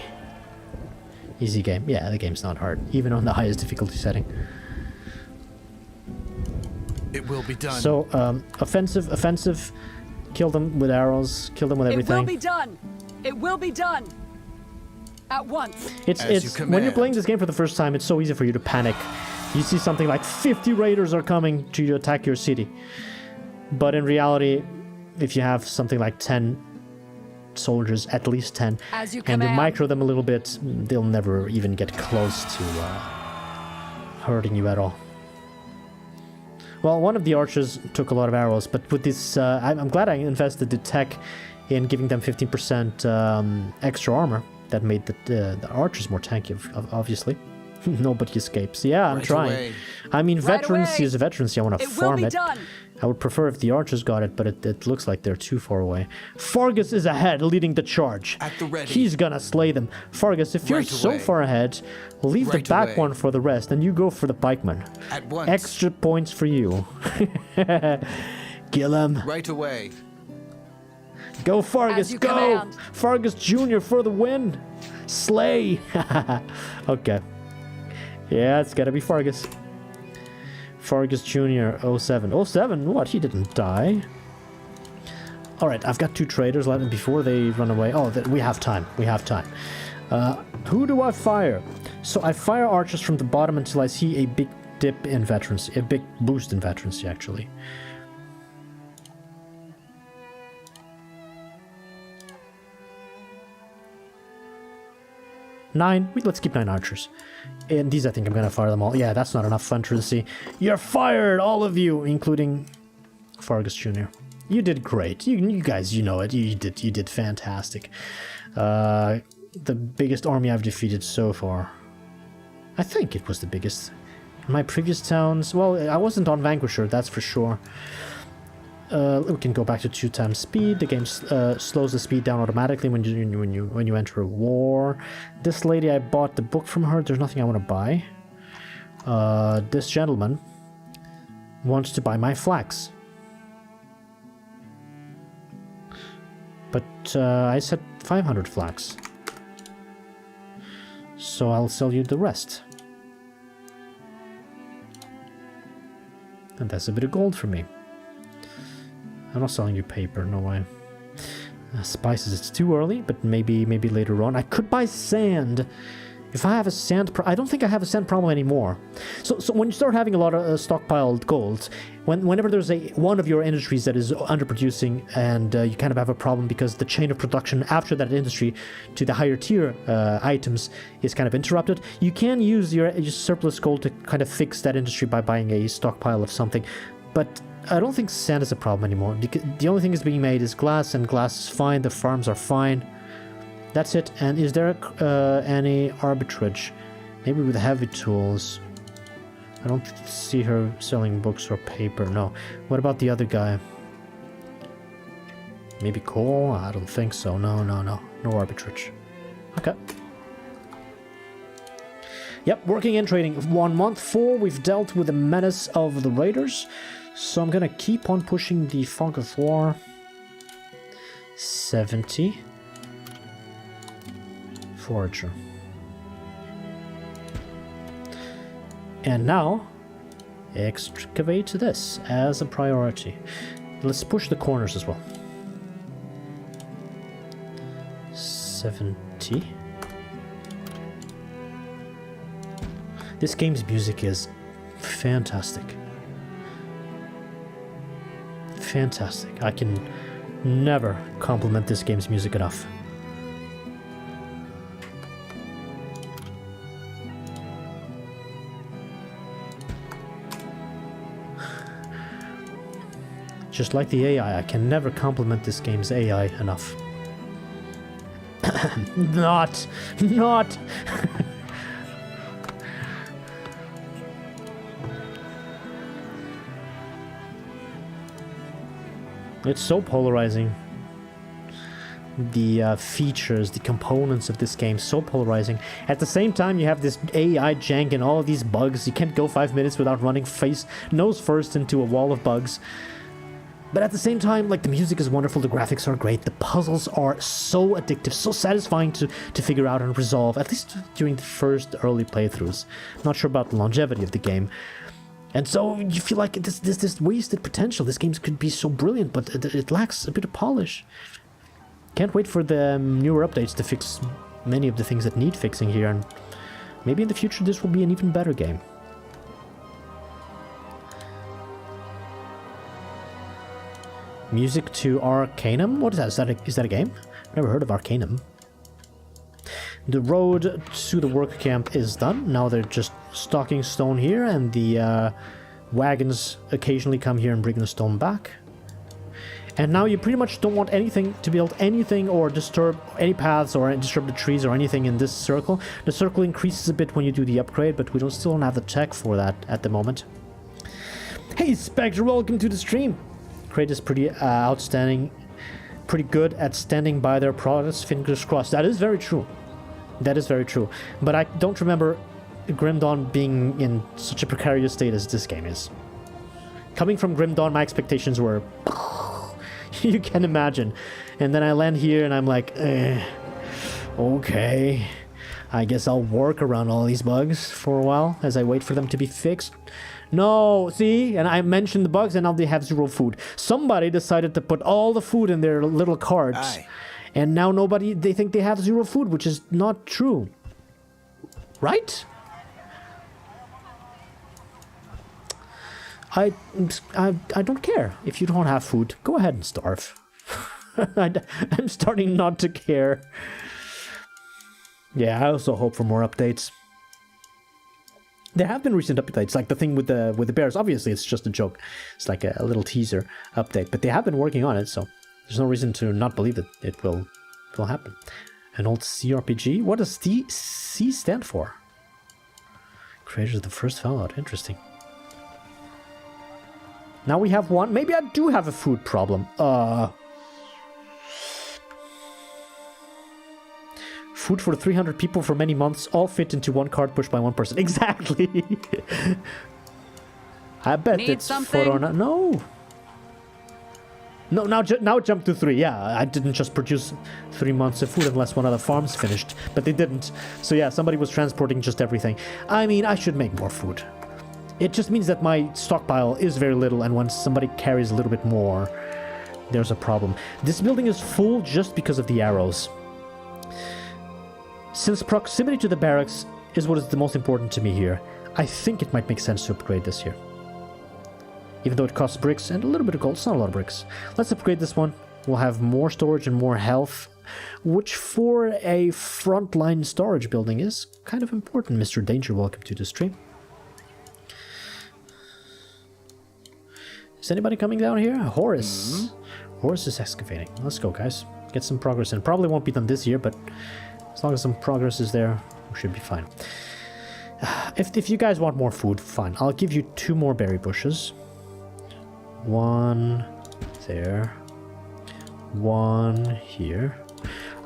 Easy game. Yeah, the game's not hard, even on the highest difficulty setting. It will be done. So, offensive. Kill them with arrows. Kill them with It will everything. be done. It will be done. At once. It's As you when you're command. playing this game for the first time, it's so easy for you to panic. You see something like 50 raiders are coming to attack your city. But in reality, if you have something like 10 soldiers, at least 10, As you and you command. micro them a little bit, they'll never even get close to hurting you at all. Well, one of the archers took a lot of arrows, but with this, I'm glad I invested the tech in giving them 15% extra armor. That made the archers more tanky, obviously. Nobody escapes. Yeah, I'm Right trying. away. I mean, Right veterans away. use veterans. I want to It will farm be it. done. I would prefer if the archers got it, but it looks like they're too far away. Fargus is ahead, leading the charge. At the ready. He's gonna slay them. Fargus, if you're Right so away. far ahead, leave Right the back away. one for the rest, and you go for the pikeman. At once. Extra points for you. Kill him. Right away. Go, Fargus, As you go! command. Fargus Jr. for the win! Slay! Okay. Yeah, it's gotta be Fargus. Fargus Jr. 07. 07? What? He didn't die. Alright, I've got 2 traders left before they run away. Oh, we have time. We have time. Who do I fire? So I fire archers from the bottom until I see a big dip in veterancy. A big boost in veterancy, actually. Let's keep 9 archers. And these, I think I'm gonna fire them all. Yeah, that's not enough veterancy. You're fired, all of you, including Fargus Jr. You did great. You guys, you know it. You did fantastic. The biggest army I've defeated so far. I think it was the biggest. In my previous towns, well, I wasn't on Vanquisher, that's for sure. We can go back to 2 times speed. The game slows the speed down automatically when you enter a war. This lady, I bought the book from her. There's nothing I want to buy. This gentleman wants to buy my flax, but I said 500 flax, so I'll sell you the rest, and that's a bit of gold for me. I'm not selling you paper, no way. Spices, it's too early, but maybe later on. I could buy sand. If I have a sand... I don't think I have a sand problem anymore. So when you start having a lot of stockpiled gold, whenever there's one of your industries that is underproducing and you kind of have a problem because the chain of production after that industry to the higher tier items is kind of interrupted, you can use your surplus gold to kind of fix that industry by buying a stockpile of something. But I don't think sand is a problem anymore. The only thing that's being made is glass, and glass is fine. The farms are fine. That's it. And is there any arbitrage? Maybe with heavy tools. I don't see her selling books or paper. No. What about the other guy? Maybe coal? I don't think so. No. No arbitrage. Okay. Yep, working and trading. 1 month. 4, we've dealt with the menace of the raiders. So I'm gonna keep on pushing the fog of war. 70. Forager. And now, excavate this as a priority. Let's push the corners as well. 70. This game's music is fantastic. Fantastic. I can never compliment this game's music enough. Just like the AI, I can never compliment this game's AI enough. Not. It's so polarizing. The features, the components of this game, so polarizing. At the same time, you have this AI jank and all of these bugs. You can't go 5 minutes without running nose first into a wall of bugs. But at the same time, like, the music is wonderful, the graphics are great, the puzzles are so addictive, so satisfying to figure out and resolve, at least during the first early playthroughs. Not sure about the longevity of the game. And so you feel like this wasted potential. This game could be so brilliant, but it lacks a bit of polish. Can't wait for the newer updates to fix many of the things that need fixing here, and maybe in the future this will be an even better game. Music to Arcanum? What is that? Is that a game? I've never heard of Arcanum. The road to the work camp is done. Now they're just stocking stone here, and the wagons occasionally come here and bring the stone back. And now you pretty much don't want anything to build anything or disturb any paths or disturb the trees or anything in this circle. The circle increases a bit when you do the upgrade, but we still don't have the tech for that at the moment. Hey Spectre, welcome to the stream. Crate is pretty outstanding, pretty good at standing by their products, fingers crossed. That is very true. That is very true. But I don't remember Grim Dawn being in such a precarious state as this game is. Coming from Grim Dawn, my expectations were... you can imagine. And then I land here and I'm like, okay. I guess I'll work around all these bugs for a while as I wait for them to be fixed. No, see? And I mentioned the bugs and now they have zero food. Somebody decided to put all the food in their little carts. Aye. And now they think they have zero food, which is not true. Right? I don't care. If you don't have food, go ahead and starve. I'm starting not to care. Yeah, I also hope for more updates. There have been recent updates, like the thing with the bears. Obviously, it's just a joke. It's like a little teaser update, but they have been working on it, so there's no reason to not believe that it will happen. An old CRPG? What does C stand for? Creators of the first Fallout. Interesting. Now we have one. Maybe I do have a food problem. Food for 300 people for many months, all fit into one cart pushed by one person. Exactly. I bet Need it's something? for no. No, now jump to 3. Yeah, I didn't just produce 3 months of food unless one of the farms finished, but they didn't. So yeah, somebody was transporting just everything. I mean, I should make more food. It just means that my stockpile is very little, and when somebody carries a little bit more, there's a problem. This building is full just because of the arrows. Since proximity to the barracks is what is the most important to me here, I think it might make sense to upgrade this here. Even though it costs bricks and a little bit of gold, it's not a lot of bricks. Let's upgrade this one. We'll have more storage and more health, which for a frontline storage building is kind of important. Mr. Danger, welcome to the stream. Is anybody coming down here? Horace. Horace is excavating. Let's go, guys. Get some progress in. Probably won't be done this year, but as long as some progress is there, we should be fine. If you guys want more food, fine. I'll give you 2 more berry bushes. 1 there. 1 here.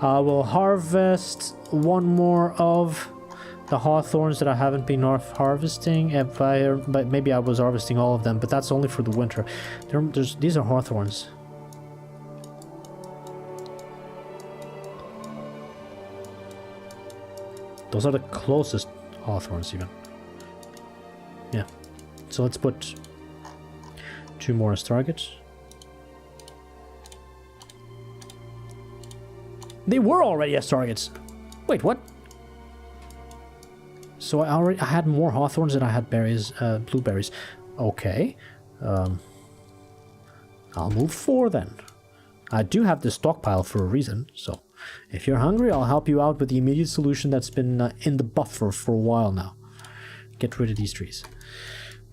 I will harvest 1 more of the hawthorns that I haven't been harvesting. But maybe I was harvesting all of them, but that's only for the winter. These are hawthorns. Those are the closest hawthorns even. Yeah. So let's put 2 more as targets. They were already as targets. Wait, what? So I had more hawthorns than I had berries, blueberries. Okay. I'll move 4 then. I do have this stockpile for a reason, so if you're hungry, I'll help you out with the immediate solution that's been in the buffer for a while now. Get rid of these trees.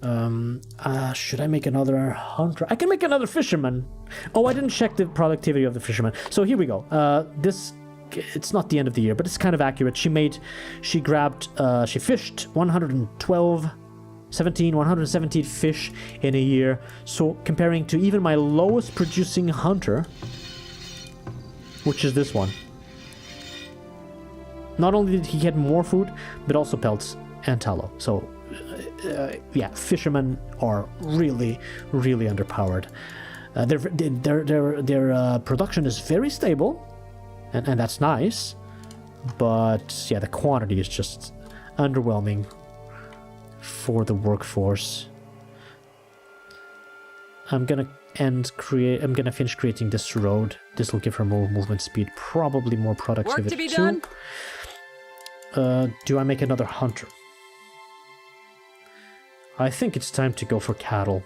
Should I make another hunter? I can make another fisherman. Oh, I didn't check the productivity of the fisherman. So here we go. It's not the end of the year, but it's kind of accurate. She fished 112 117 fish in a year. So comparing to even my lowest producing hunter, which is this one. Not only did he get more food, but also pelts and tallow. So, yeah, fishermen are really, really underpowered. Their production is very stable, and that's nice. But yeah, the quantity is just underwhelming for the workforce. I'm gonna finish creating this road. This will give her more movement speed, probably more productivity Work to be too. done. Do I make another hunter? I think it's time to go for cattle.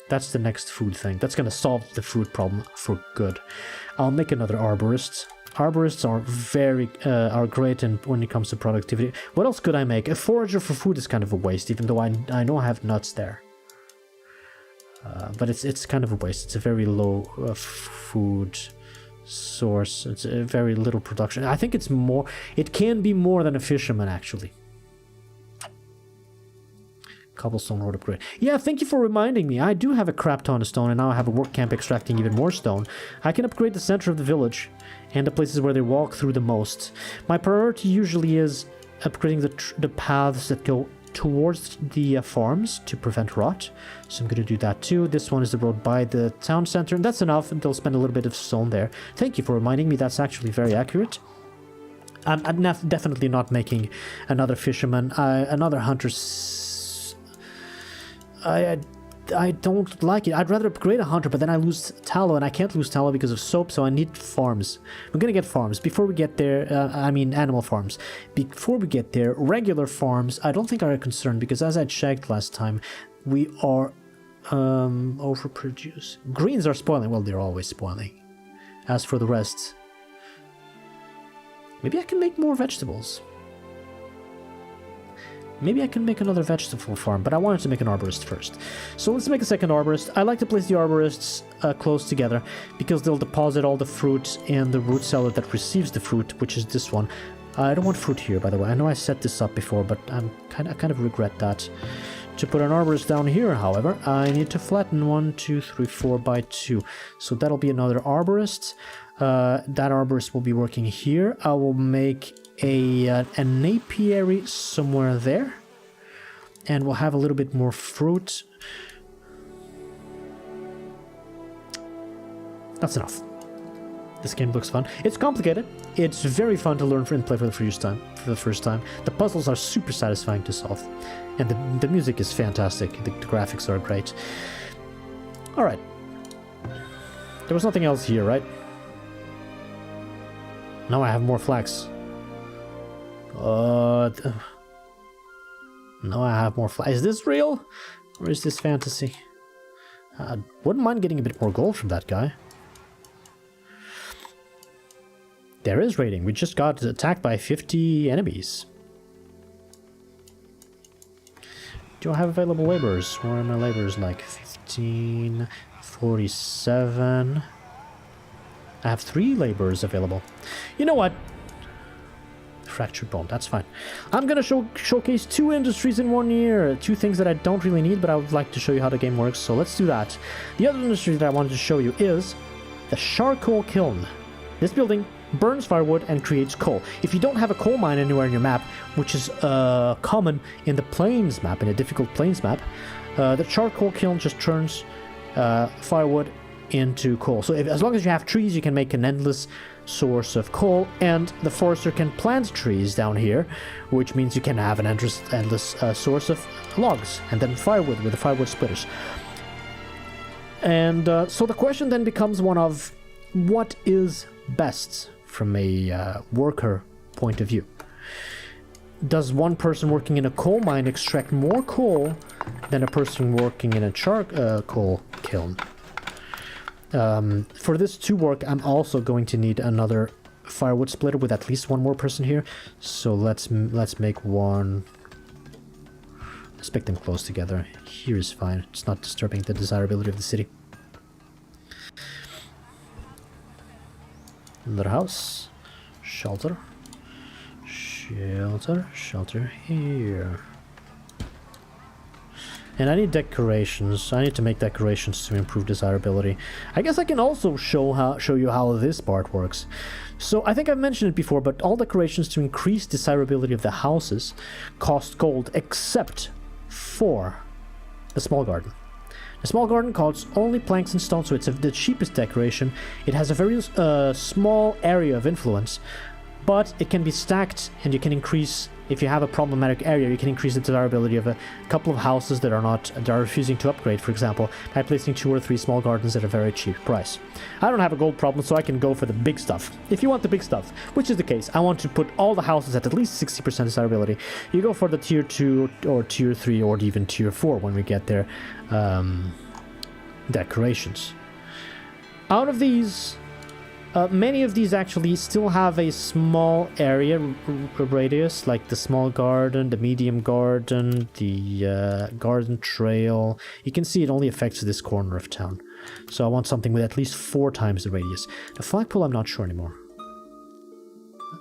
That's the next food thing. That's gonna solve the food problem for good. I'll make another arborist. Arborists are great when it comes to productivity. What else could I make? A forager for food is kind of a waste, even though I know I have nuts there. But it's kind of a waste. It's a very low food source. It's a very little production. I think it's more. It can be more than a fisherman, actually. Cobblestone road upgrade. Yeah, thank you for reminding me. I do have a crap ton of stone, and now I have a work camp extracting even more stone. I can upgrade the center of the village and the places where they walk through the most. My priority usually is upgrading the paths that go towards the farms to prevent rot. So I'm going to do that too. This one is the road by the town center, and that's enough, and they'll spend a little bit of stone there. Thank you for reminding me. That's actually very accurate. I'm definitely not making another fisherman, another hunter. I don't like it. I'd rather upgrade a hunter, but then I lose tallow, and I can't lose tallow because of soap, so I need farms. I'm gonna get farms. Before we get there, I mean animal farms. Before we get there, regular farms, I don't think are a concern, because as I checked last time, we are overproduce. Greens are spoiling. Well, they're always spoiling. As for the rest, maybe I can make more vegetables. Maybe I can make another vegetable farm, but I wanted to make an arborist first. So let's make a second arborist. I like to place the arborists close together because they'll deposit all the fruit in the root cellar that receives the fruit, which is this one. I don't want fruit here, by the way. I know I set this up before, but I kind of regret that. To put an arborist down here, however, I need to flatten 1, 2, 3, 4 by 2. So that'll be another arborist. That arborist will be working here. I will make an apiary somewhere there, and we'll have a little bit more fruit. That's enough. This game looks fun. It's complicated. It's very fun to learn and play for the first time. The puzzles are super satisfying to solve, and the music is fantastic. The graphics are great. All right. There was nothing else here, right? Now I have more flax. Now I have more flax. Is this real? Or is this fantasy? Wouldn't mind getting a bit more gold from that guy. There is raiding. We just got attacked by 50 enemies. Do I have available laborers? Where are my laborers? Like 15, 47. I have 3 laborers available. You know what? Fractured bone, that's fine. I'm gonna showcase 2 industries in 1 year. 2 things that I don't really need, but I would like to show you how the game works, so let's do that. The other industry that I wanted to show you is the charcoal kiln. This building burns firewood and creates coal. If you don't have a coal mine anywhere in your map, which is common in the plains map, in a difficult plains map, the charcoal kiln just turns firewood into coal. So as long as you have trees, you can make an endless source of coal, and the forester can plant trees down here, which means you can have an endless source of logs, and then firewood with the firewood splitters. And so the question then becomes one of what is best from a worker point of view. Does one person working in a coal mine extract more coal than a person working in a charcoal kiln? For this to work, I'm also going to need another firewood splitter with at least 1 more person here. So let's make one. Let's make them close together. Here is fine. It's not disturbing the desirability of the city. Another house. Shelter. Shelter. Shelter here. And I need decorations. I need to make decorations to improve desirability. I guess I can also show you how this part works. So I think I've mentioned it before, but all decorations to increase desirability of the houses cost gold except for the small garden. The small garden costs only planks and stone, so it's the cheapest decoration. It has a very small area of influence, but it can be stacked, and you can increase, if you have a problematic area, you can increase the desirability of a couple of houses that are refusing to upgrade, for example, by placing 2 or 3 small gardens at a very cheap price. I don't have a gold problem, so I can go for the big stuff. If you want the big stuff, which is the case, I want to put all the houses at least 60% desirability. You go for the tier 2 or tier 3 or even tier 4 when we get there. Decorations. Out of these, many of these actually still have a small area radius, like the small garden, the medium garden, the garden trail. You can see it only affects this corner of town. So I want something with at least 4 times the radius. The flagpole, I'm not sure anymore.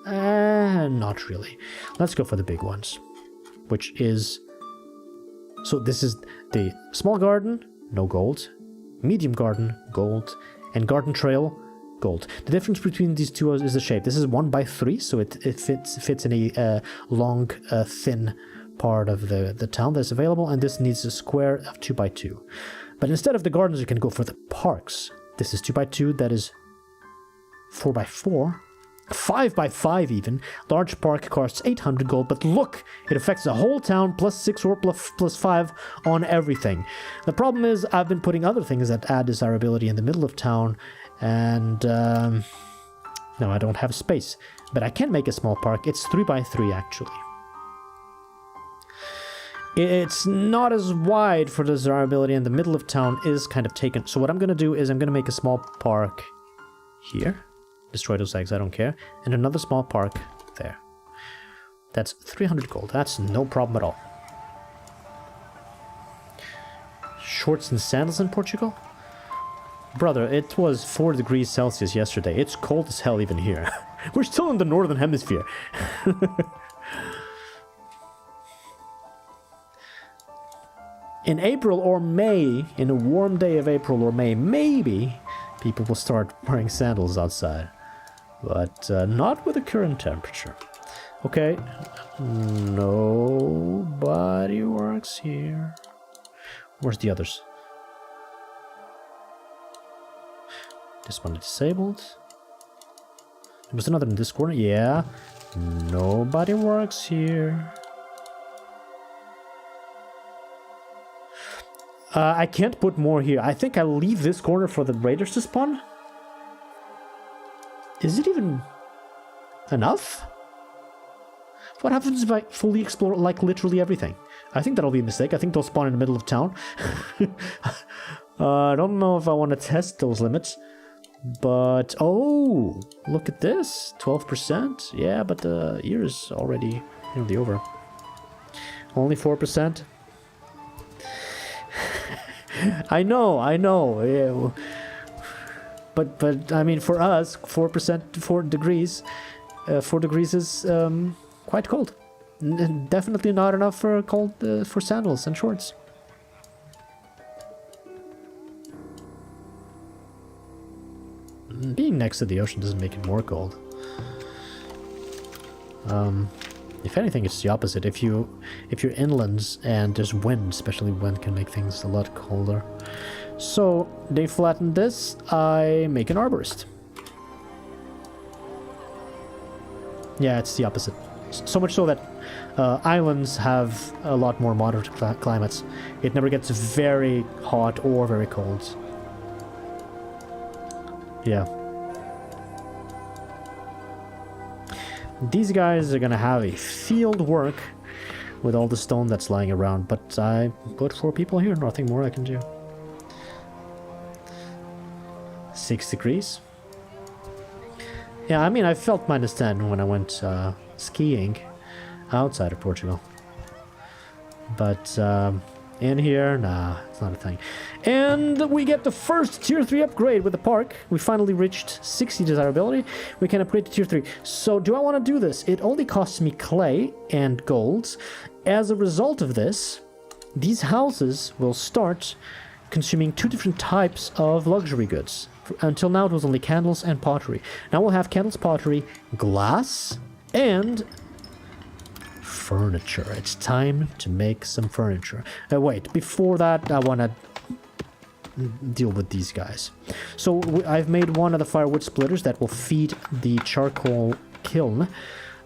Not really. Let's go for the big ones, which is... So this is the small garden, no gold. Medium garden, gold. And garden trail, gold. The difference between these two is the shape. This is 1x3, so it fits in a long, thin part of the town that's available, and this needs a square of 2x2. But instead of the gardens, you can go for the parks. This is 2x2, that is 4x4. 5x5 even. Large park costs 800 gold, but look, it affects the whole town, plus 6 or plus 5 on everything. The problem is I've been putting other things that add desirability in the middle of town, and no, I don't have space. But I can make a small park. It's 3x3 actually. It's not as wide for desirability, and the middle of town is kind of taken. So what I'm going to do is I'm going to make a small park here. Destroy those eggs, I don't care. And another small park there. That's 300 gold. That's no problem at all. Shorts and sandals in Portugal? Brother, it was 4 degrees Celsius yesterday. It's cold as hell even here. We're still in the northern hemisphere. In April or May, in a warm day of April or May, maybe people will start wearing sandals outside. But not with the current temperature. Okay, nobody works here. Where's the others? This one is disabled. There was another in this corner. Yeah, nobody works here. I can't put more here. I think I'll leave this corner for the raiders to spawn. Is it even enough? What happens if I fully explore, like, literally everything? I think that'll be a mistake. I think they'll spawn in the middle of town. I don't know if I want to test those limits. But, oh, look at this. 12%. Yeah, but the year is already nearly over. Only 4%. I know. Yeah. But I mean, for us, 4%, 4 degrees, 4 degrees is quite cold. Definitely not enough for for sandals and shorts. Being next to the ocean doesn't make it more cold. If anything, it's the opposite. If you're inlands and there's wind, especially wind can make things a lot colder. So they flatten this. I make an arborist. Yeah, it's the opposite. So much so that islands have a lot more moderate climates. It never gets very hot or very cold. Yeah. These guys are gonna have a field work with all the stone that's lying around, but I put 4 people here, nothing more I can do. 6 degrees. Yeah, I mean, I felt -10 when I went skiing outside of Portugal. But in here, nah, it's not a thing. And we get the first tier 3 upgrade with the park. We finally reached 60 desirability. We can upgrade to tier 3. So do I want to do this? It only costs me clay and golds. As a result of this, these houses will start consuming 2 different types of luxury goods. Until now, it was only candles and pottery. Now we'll have candles, pottery, glass, and furniture. It's time to make some furniture. Wait, before that, I want to deal with these guys. So I've made one of the firewood splitters that will feed the charcoal kiln.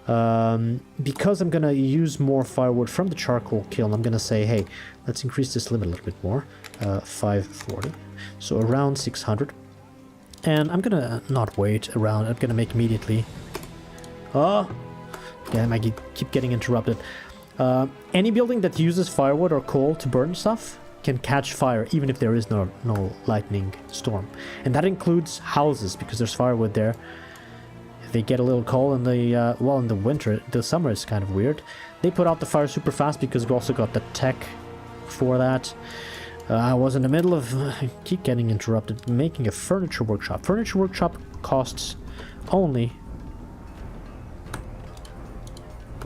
Because I'm gonna use more firewood from the charcoal kiln, I'm gonna say, hey, let's increase this limit a little bit more. 540. So around 600. And I'm gonna not wait around. I'm gonna make immediately. Oh! Yeah, I might keep getting interrupted. Any building that uses firewood or coal to burn stuff can catch fire, even if there is no lightning storm. And that includes houses, because there's firewood there. If they get a little cold in the, well, in the winter, the summer is kind of weird. They put out the fire super fast because we also got the tech for that. I was in the middle of, I keep getting interrupted, making a furniture workshop. Furniture workshop costs only,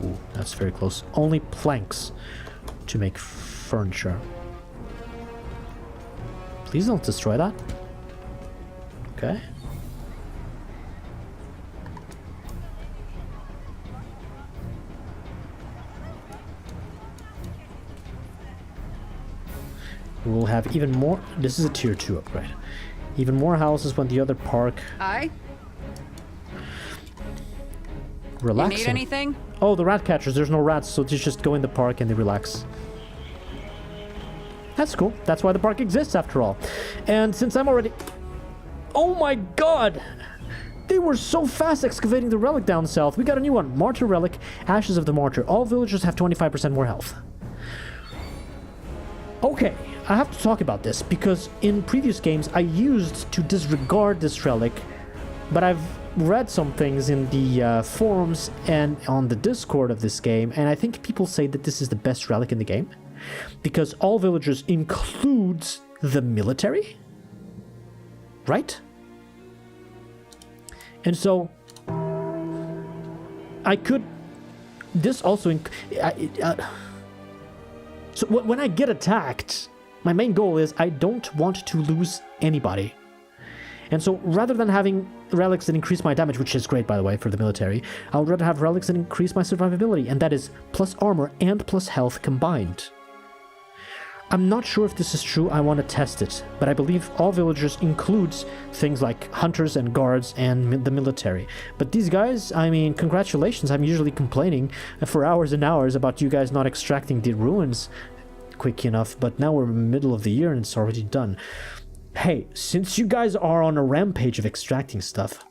ooh, that's very close, only planks to make furniture. Please don't destroy that. Okay. We'll have even more. This is a tier 2 upgrade. Even more houses when the other park. Aye. Relaxing. You need anything? Oh, the rat catchers. There's no rats, so they just go in the park and they relax. That's cool. That's why the park exists, after all. And since I'm already... Oh my god! They were so fast excavating the relic down south. We got a new one. Martyr relic. Ashes of the martyr. All villagers have 25% more health. Okay. I have to talk about this, because in previous games I used to disregard this relic, but I've read some things in the forums and on the Discord of this game, and I think people say that this is the best relic in the game, because all villagers includes the military, right? And so I could... This also... So when I get attacked... My main goal is I don't want to lose anybody. And so rather than having relics that increase my damage, which is great, by the way, for the military, I would rather have relics that increase my survivability, and that is plus armor and plus health combined. I'm not sure if this is true. I want to test it, but I believe all villagers includes things like hunters and guards and the military. But these guys, I mean, congratulations. I'm usually complaining for hours and hours about you guys not extracting the ruins quick enough, but now we're in the middle of the year and it's already done. Hey, since you guys are on a rampage of extracting stuff,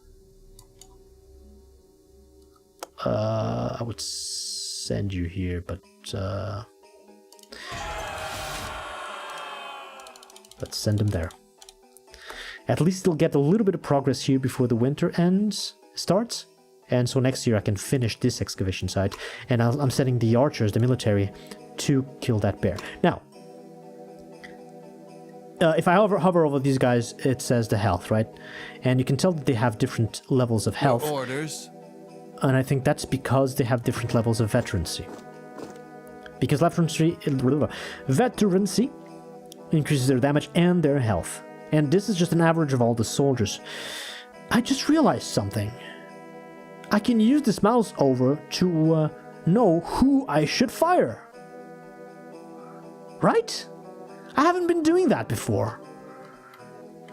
I would send you here, but let's send them there. At least they'll get a little bit of progress here before the winter starts. And so next year I can finish this excavation site, and I'm sending the archers, the military, to kill that bear. Now, if I hover over these guys, it says the health, right? And you can tell that they have different levels of health. Your orders. And I think that's because they have different levels of veterancy. Because veterancy increases their damage and their health. And this is just an average of all the soldiers. I just realized something. I can use this mouse over to know who I should fire. Right? I haven't been doing that before.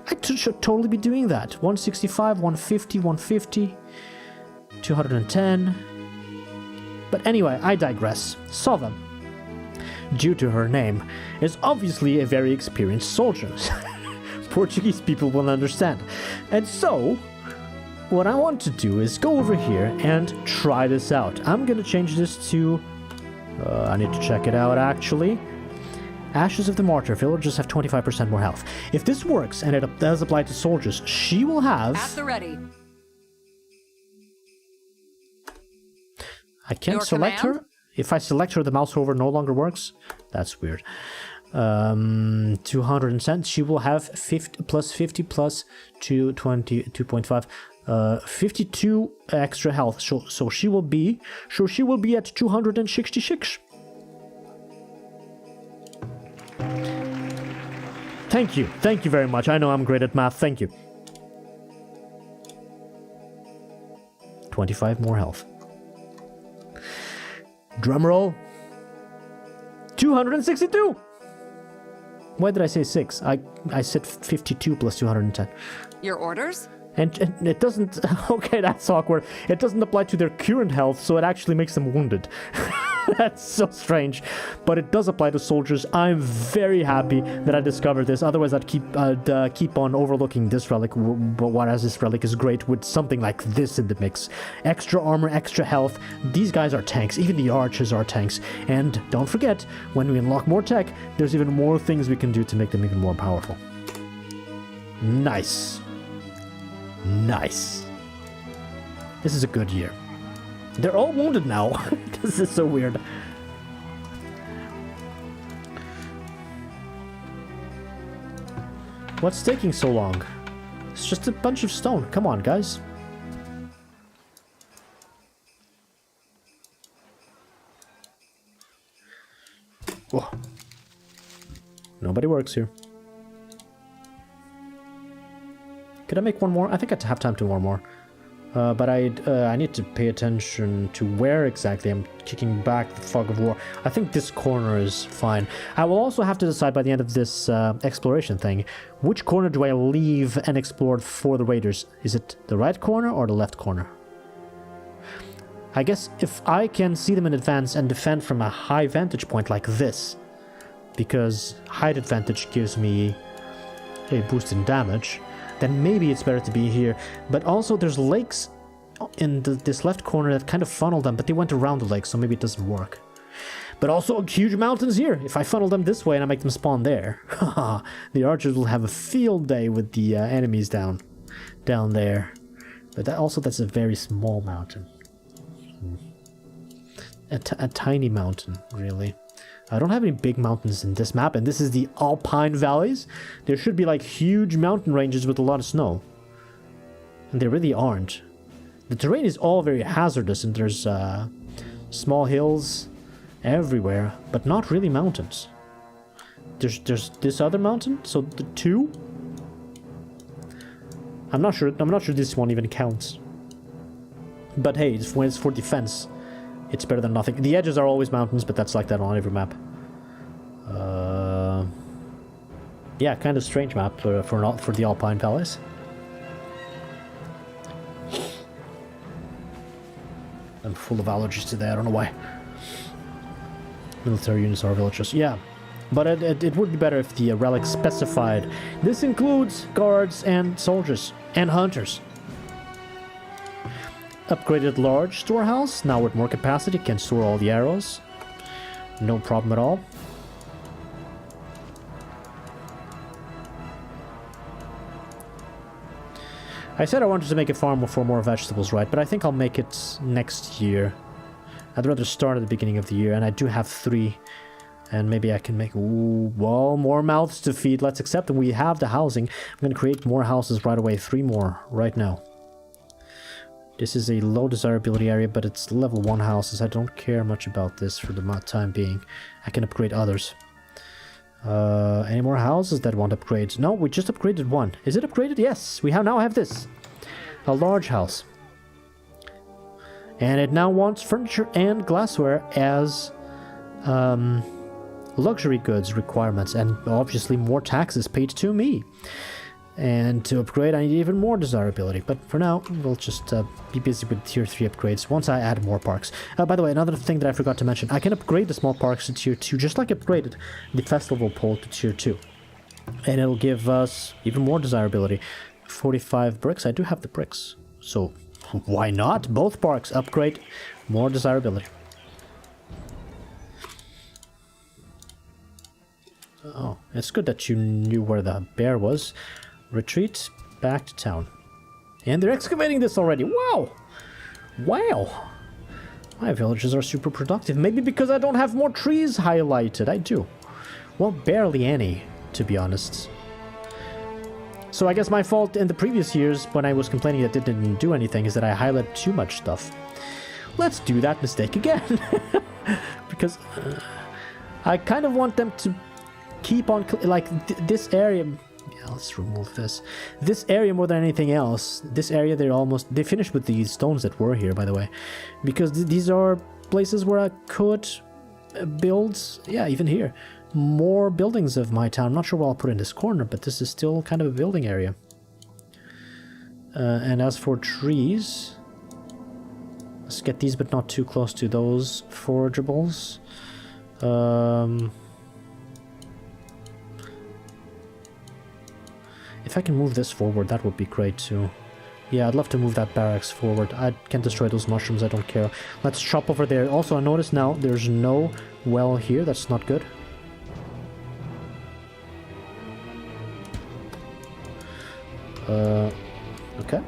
I should totally be doing that. 165, 150, 150, 210. But anyway, I digress. Sova, due to her name, is obviously a very experienced soldier. Portuguese people will understand. And so, what I want to do is go over here and try this out. I'm gonna change this to... I need to check it out, actually. Ashes of the Martyr. Villagers have 25% more health. If this works, and it does apply to soldiers, she will have... At the ready. I can't Your select command? her. If I select her, the mouse over no longer works. That's weird. 200 cents. She will have 50 plus 50 plus 220, 2.5. 52 extra health. So she will be at 266. Thank you. Thank you very much. I know I'm great at math. Thank you. 25 more health. Drumroll. 262! Why did I say 6? I said 52 plus 210. Your orders? And it doesn't... Okay, that's awkward. It doesn't apply to their current health, so it actually makes them wounded. That's so strange. But it does apply to soldiers. I'm very happy that I discovered this. Otherwise, I'd keep on overlooking this relic. But whereas this relic is great with something like this in the mix. Extra armor, extra health. These guys are tanks. Even the archers are tanks. And don't forget, when we unlock more tech, there's even more things we can do to make them even more powerful. Nice. Nice. This is a good year. They're all wounded now. This is so weird. What's taking so long? It's just a bunch of stone. Come on, guys. Whoa. Nobody works here. Could I make one more? I think I have time to do one more. But I need to pay attention to where exactly I'm kicking back the fog of war. I think this corner is fine. I will also have to decide by the end of this exploration thing, which corner do I leave unexplored for the raiders? Is it the right corner or the left corner? I guess if I can see them in advance and defend from a high vantage point like this, because height advantage gives me a boost in damage, then maybe it's better to be here. But also there's lakes in this left corner that kind of funnel them, but they went around the lake, so maybe it doesn't work. But also huge mountains here. If I funnel them this way and I make them spawn there, the archers will have a field day with the enemies down there. But that's a very small mountain. A tiny mountain, really. I don't have any big mountains in this map, and this is the Alpine Valleys. There should be like huge mountain ranges with a lot of snow. And they really aren't. The terrain is all very hazardous, and there's small hills everywhere, but not really mountains. There's this other mountain, so the two. I'm not sure this one even counts. But hey, when it's for defense, it's better than nothing. The edges are always mountains, but that's like that on every map. Yeah, kind of strange map for the Alpine Palace. I'm full of allergies today, I don't know why. Military units are villagers, yeah. But it would be better if the relic specified. This includes guards and soldiers and hunters. Upgraded large storehouse, now with more capacity, can store all the arrows. No problem at all. I said I wanted to make a farm for more vegetables, right? But I think I'll make it next year. I'd rather start at the beginning of the year, and I do have 3. And maybe I can make, well, more mouths to feed. Let's accept that we have the housing. I'm going to create more houses right away. 3 more right now. This is a low desirability area, but it's level 1 houses. I don't care much about this for the time being. I can upgrade others. Any more houses that want upgrades? No, we just upgraded 1. Is it upgraded? Yes, we now have this. A large house. And it now wants furniture and glassware as luxury goods requirements. And obviously more taxes paid to me. And to upgrade, I need even more desirability. But for now, we'll just be busy with tier 3 upgrades once I add more parks. By the way, another thing that I forgot to mention. I can upgrade the small parks to tier 2, just like I upgraded the festival pole to tier 2. And it'll give us even more desirability. 45 bricks. I do have the bricks. So, why not? Both parks upgrade, more desirability. Oh, it's good that you knew where the bear was. Retreat back to town. And they're excavating this already. Wow! Wow! My villages are super productive. Maybe because I don't have more trees highlighted. I do. Well, barely any, to be honest. So I guess my fault in the previous years when I was complaining that it didn't do anything is that I highlighted too much stuff. Let's do that mistake again. Because I kind of want them to keep on this area. Yeah, let's remove this. This area more than anything else. This area they finished with these stones that were here, by the way, because these are places where I could build. Yeah, even here, more buildings of my town. I'm not sure what I'll put in this corner, but this is still kind of a building area. And as for trees, let's get these, but not too close to those forageables. If I can move this forward, that would be great too. Yeah, I'd love to move that barracks forward. I can destroy those mushrooms, I don't care. Let's chop over there. Also, I notice now there's no well here. That's not good. Okay.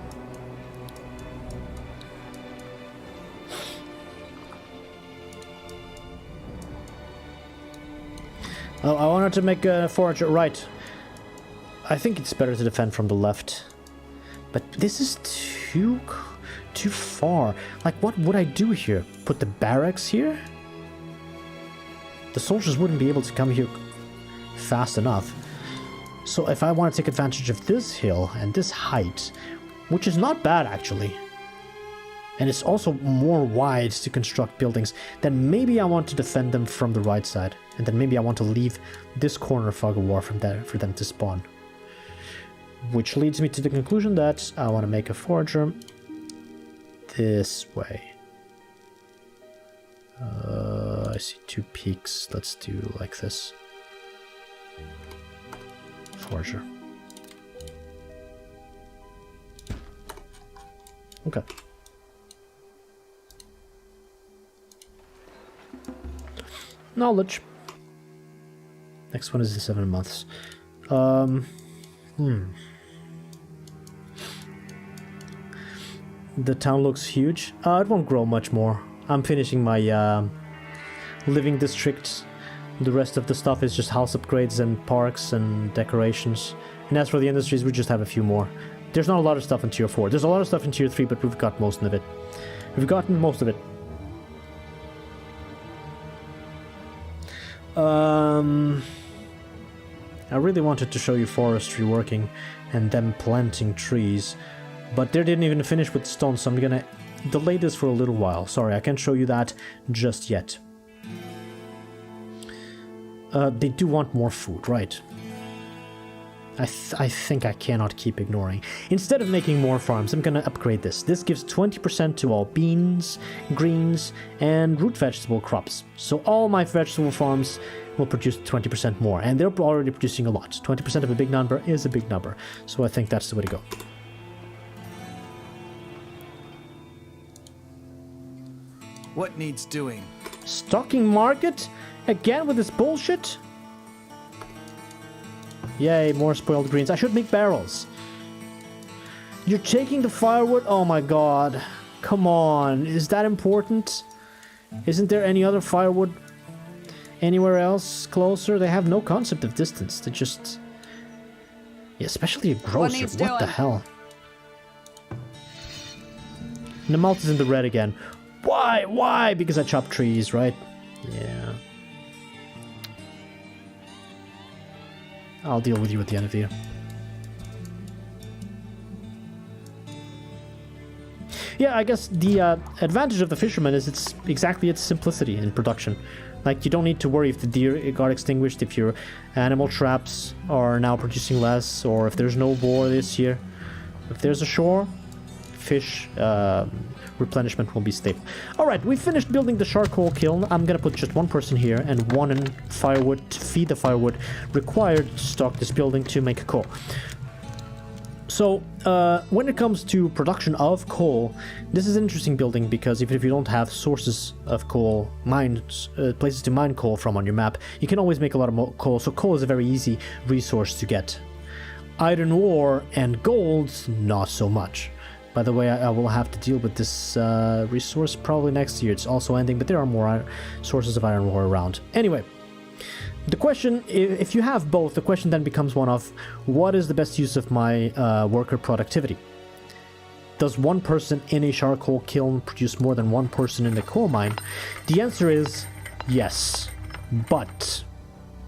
Oh, I wanted to make a forager, right. I think it's better to defend from the left. But this is too far. Like, what would I do here? Put the barracks here? The soldiers wouldn't be able to come here fast enough. So if I want to take advantage of this hill and this height, which is not bad actually, and it's also more wide to construct buildings, then maybe I want to defend them from the right side, and then maybe I want to leave this corner of Fog of War from there for them to spawn. Which leads me to the conclusion that I want to make a forager this way. I see two peaks. Let's do like this. Forager. Okay. Knowledge. Next one is in 7 months. The town looks huge. It won't grow much more. I'm finishing my living district. The rest of the stuff is just house upgrades and parks and decorations. And as for the industries, we just have a few more. There's not a lot of stuff in tier 4. There's a lot of stuff in tier 3, but we've got most of it. We've gotten most of it. I really wanted to show you forestry working and them planting trees, but they didn't even finish with stone, so I'm gonna delay this for a little while. Sorry, I can't show you that just yet. They do want more food, right? I think I cannot keep ignoring. Instead of making more farms, I'm gonna upgrade this. This gives 20% to all beans, greens, and root vegetable crops. So all my vegetable farms will produce 20% more, and they're already producing a lot. 20% of a big number is a big number, so I think that's the way to go. What needs doing? Stocking market? Again with this bullshit? Yay, more spoiled greens. I should make barrels. You're taking the firewood? Oh my god. Come on. Is that important? Isn't there any other firewood anywhere else closer? They have no concept of distance. They just... Yeah, especially a grocer. What the hell? And the malt is in the red again. Why? Why? Because I chopped trees, right? Yeah. I'll deal with you at the end of the year. Yeah, I guess the advantage of the fisherman is it's its simplicity in production. Like, you don't need to worry if the deer got extinguished, if your animal traps are now producing less, or if there's no boar this year. If there's a shore, fish replenishment will be stable. Alright, we finished building the charcoal kiln. I'm gonna put just one person here and one in firewood to feed the firewood required to stock this building to make coal. So, when it comes to production of coal, this is an interesting building because even if you don't have sources of coal, places to mine coal from on your map, you can always make a lot of coal, so coal is a very easy resource to get. Iron ore and gold, not so much. By the way, I will have to deal with this resource probably next year. It's also ending, but there are more sources of iron ore around. Anyway, the question, if you have both, the question then becomes one of, what is the best use of my worker productivity? Does one person in a charcoal kiln produce more than one person in a coal mine? The answer is yes, but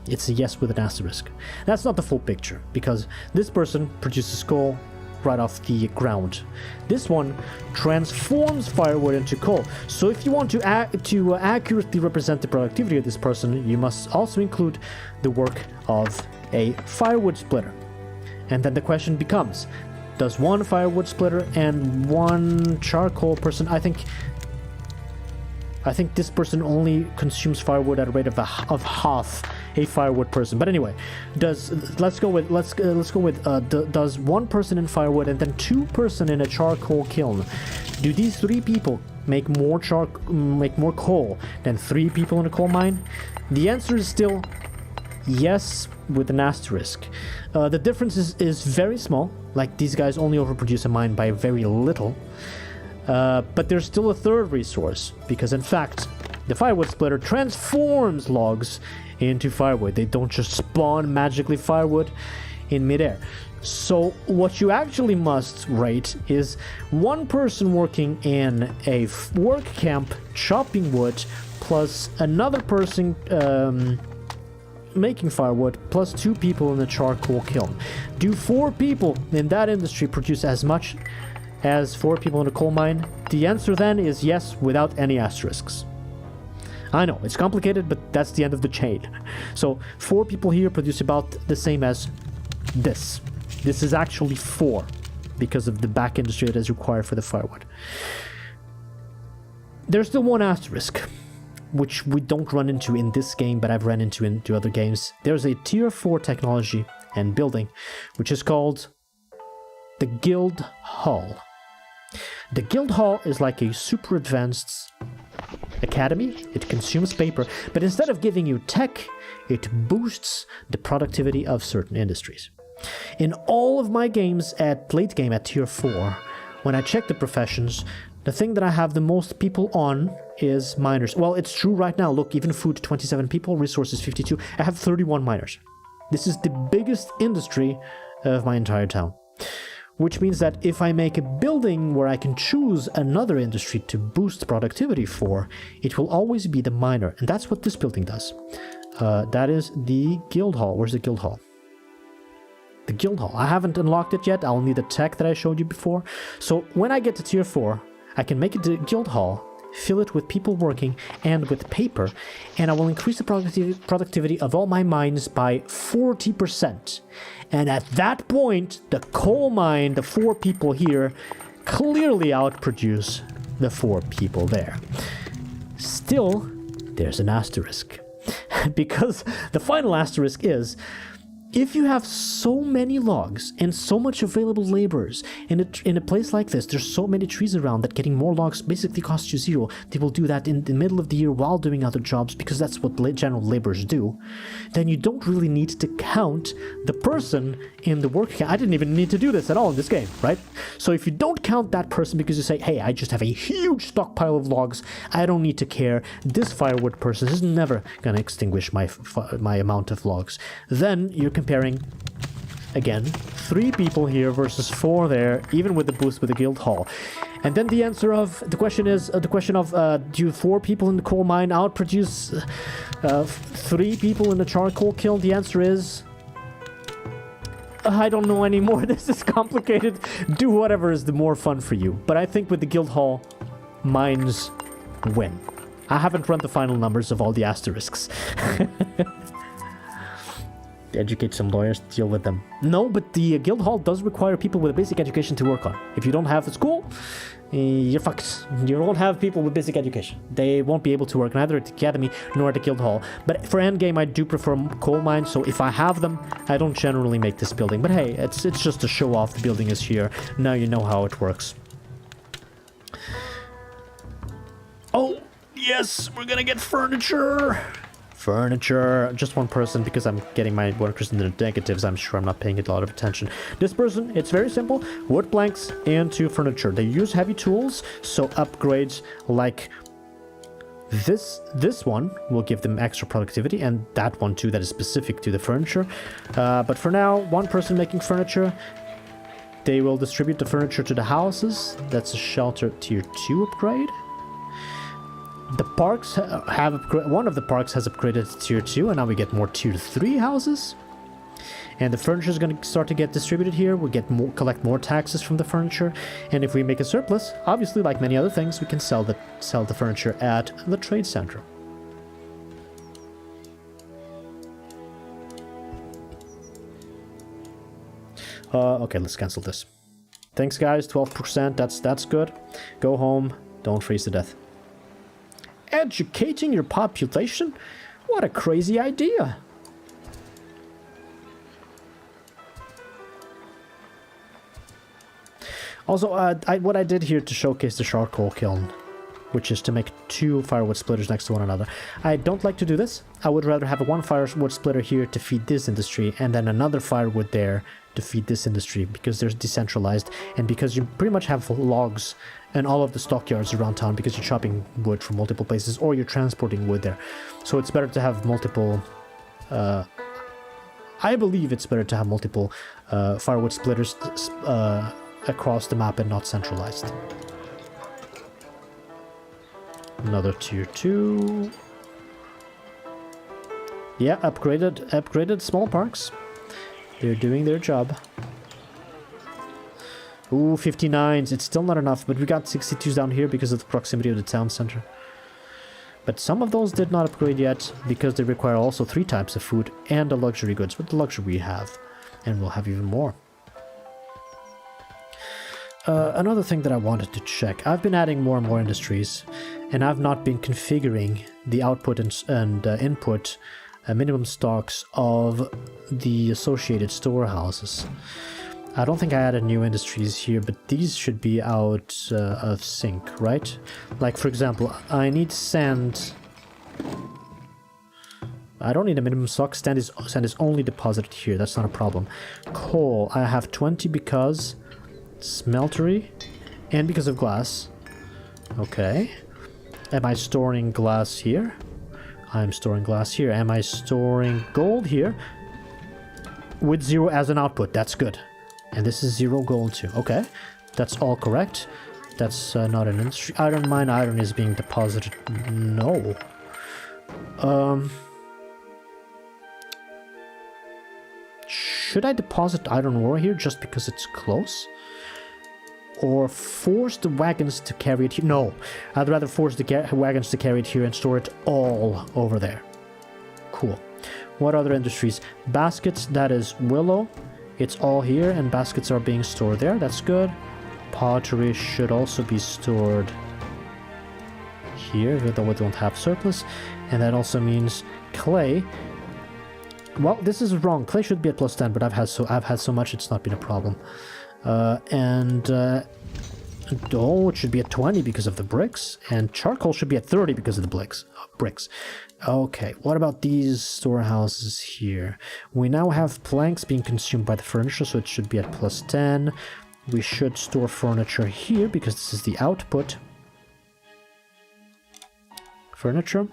It's a yes with an asterisk. That's not the full picture, because this person produces coal right off the ground. This one transforms firewood into coal. So if you want to accurately represent the productivity of this person, you must also include the work of a firewood splitter. And then the question becomes, does one firewood splitter and one charcoal person, I think this person only consumes firewood at a rate of half a firewood person. But anyway, does one person in firewood and then 2 person in a charcoal kiln, do these 3 people make more coal than 3 people in a coal mine? The answer is still yes with an asterisk. The difference is very small. Like, these guys only overproduce a mine by very little. But there's still a third resource, because in fact, the firewood splitter transforms logs into firewood. They don't just spawn magically firewood in midair. So what you actually must rate is one person working in a work camp chopping wood, plus another person making firewood, plus 2 people in the charcoal kiln. Do 4 people in that industry produce as much as 4 people in a coal mine? The answer then is yes without any asterisks. I know, it's complicated, but that's the end of the chain. So 4 people here produce about the same as this. This is actually 4 because of the back industry that is required for the firewood. There's still one asterisk, which we don't run into in this game, but I've run into other games. There's a tier 4 technology and building, which is called the Guild Hall. The Guild Hall is like a super advanced academy. It consumes paper, but instead of giving you tech, it boosts the productivity of certain industries. In all of my games at late game at tier 4, when I check the professions, the thing that I have the most people on is miners. Well, it's true right now. Look, even food, 27 people, resources, 52. I have 31 miners. This is the biggest industry of my entire town. Which means that if I make a building where I can choose another industry to boost productivity for, it will always be the miner. And that's what this building does. That is the Guild Hall. Where's the Guild Hall? The Guild Hall. I haven't unlocked it yet. I'll need the tech that I showed you before. So when I get to tier 4, I can make it the Guild Hall, fill it with people working and with paper, and I will increase the productivity of all my mines by 40%. And at that point, the coal mine, the 4 people here, clearly outproduce the 4 people there. Still, there's an asterisk. Because the final asterisk is, if you have so many logs and so much available laborers in a place like this, there's so many trees around that getting more logs basically costs you 0. They will do that in the middle of the year while doing other jobs because that's what general laborers do. Then you don't really need to count the person in the work camp. I didn't even need to do this at all in this game, right? So if you don't count that person because you say, hey, I just have a huge stockpile of logs, I don't need to care. This firewood person is never going to extinguish my amount of logs. Then you're comparing, again, 3 people here versus 4 there, even with the boost with the Guild Hall. And then the answer of the question is do 4 people in the coal mine outproduce 3 people in the charcoal kiln? The answer is I don't know anymore. This is complicated. Do whatever is the more fun for you. But I think with the Guild Hall, mines win. I haven't run the final numbers of all the asterisks. Educate some lawyers to deal with them. No, but the Guild Hall does require people with a basic education to work on. If you don't have a school, you're fucked. You won't have people with basic education. They won't be able to work neither at the academy nor at the Guild Hall. But for endgame, I do prefer coal mines, so if I have them, I don't generally make this building. But hey, it's just to show off the building is here. Now you know how it works. Oh, yes, we're gonna get furniture. Furniture. Just one person because I'm getting my workers in the negatives. I'm sure I'm not paying it a lot of attention. This person, it's very simple. Wood planks into furniture. They use heavy tools, so upgrades like this one will give them extra productivity, and that one too that is specific to the furniture. But for now, one person making furniture. They will distribute the furniture to the houses. That's a shelter tier 2 upgrade. The parks have one of the parks has upgraded to tier 2, and now we get more tier 3 houses. And the furniture is going to start to get distributed here. We get more, collect more taxes from the furniture, and if we make a surplus, obviously, like many other things, we can sell the furniture at the trade center. Okay, let's cancel this. Thanks, guys. 12%. That's good. Go home. Don't freeze to death. Educating your population? What a crazy idea! Also, what I did here to showcase the charcoal kiln, which is to make 2 firewood splitters next to one another. I don't like to do this. I would rather have one firewood splitter here to feed this industry, and then another firewood there to feed this industry, because they're decentralized, and because you pretty much have logs and all of the stockyards around town, because you're chopping wood from multiple places, or you're transporting wood there. So it's better to have multiple... I believe it's better to have multiple firewood splitters across the map and not centralized. Another tier 2. Yeah, upgraded small parks. They're doing their job. Ooh, 59s. It's still not enough, but we got 62s down here because of the proximity of the town center. But some of those did not upgrade yet because they require also 3 types of food and the luxury goods. But the luxury we have, and we'll have even more. Another thing that I wanted to check. I've been adding more and more industries, and I've not been configuring the output and input minimum stocks of the associated storehouses. I don't think I added new industries here, but these should be out of sync, right? Like, for example, I need sand. I don't need a minimum stock. Sand is only deposited here. That's not a problem. Coal, I have 20 because smeltery and because of glass. Okay. Am I storing glass here? I'm storing glass here. Am I storing gold here? With 0 as an output. That's good. And this is 0 gold too. Okay. That's all correct. That's not an industry. Iron mine. Iron is being deposited. No. Should I deposit iron ore here just because it's close? Or force the wagons to carry it here? No, I'd rather force the wagons to carry it here and store it all over there. Cool. What other industries? Baskets, that is willow. It's all here and baskets are being stored there. That's good. Pottery should also be stored here, even though we don't have surplus. And that also means clay. Well, this is wrong. Clay should be at +10, but I've had so much it's not been a problem. Oh, it should be at 20 because of the bricks, and charcoal should be at 30 because of the bricks. Okay, what about these storehouses here? We now have planks being consumed by the furniture, so it should be at +10. We should store furniture here because this is the output. Furniture.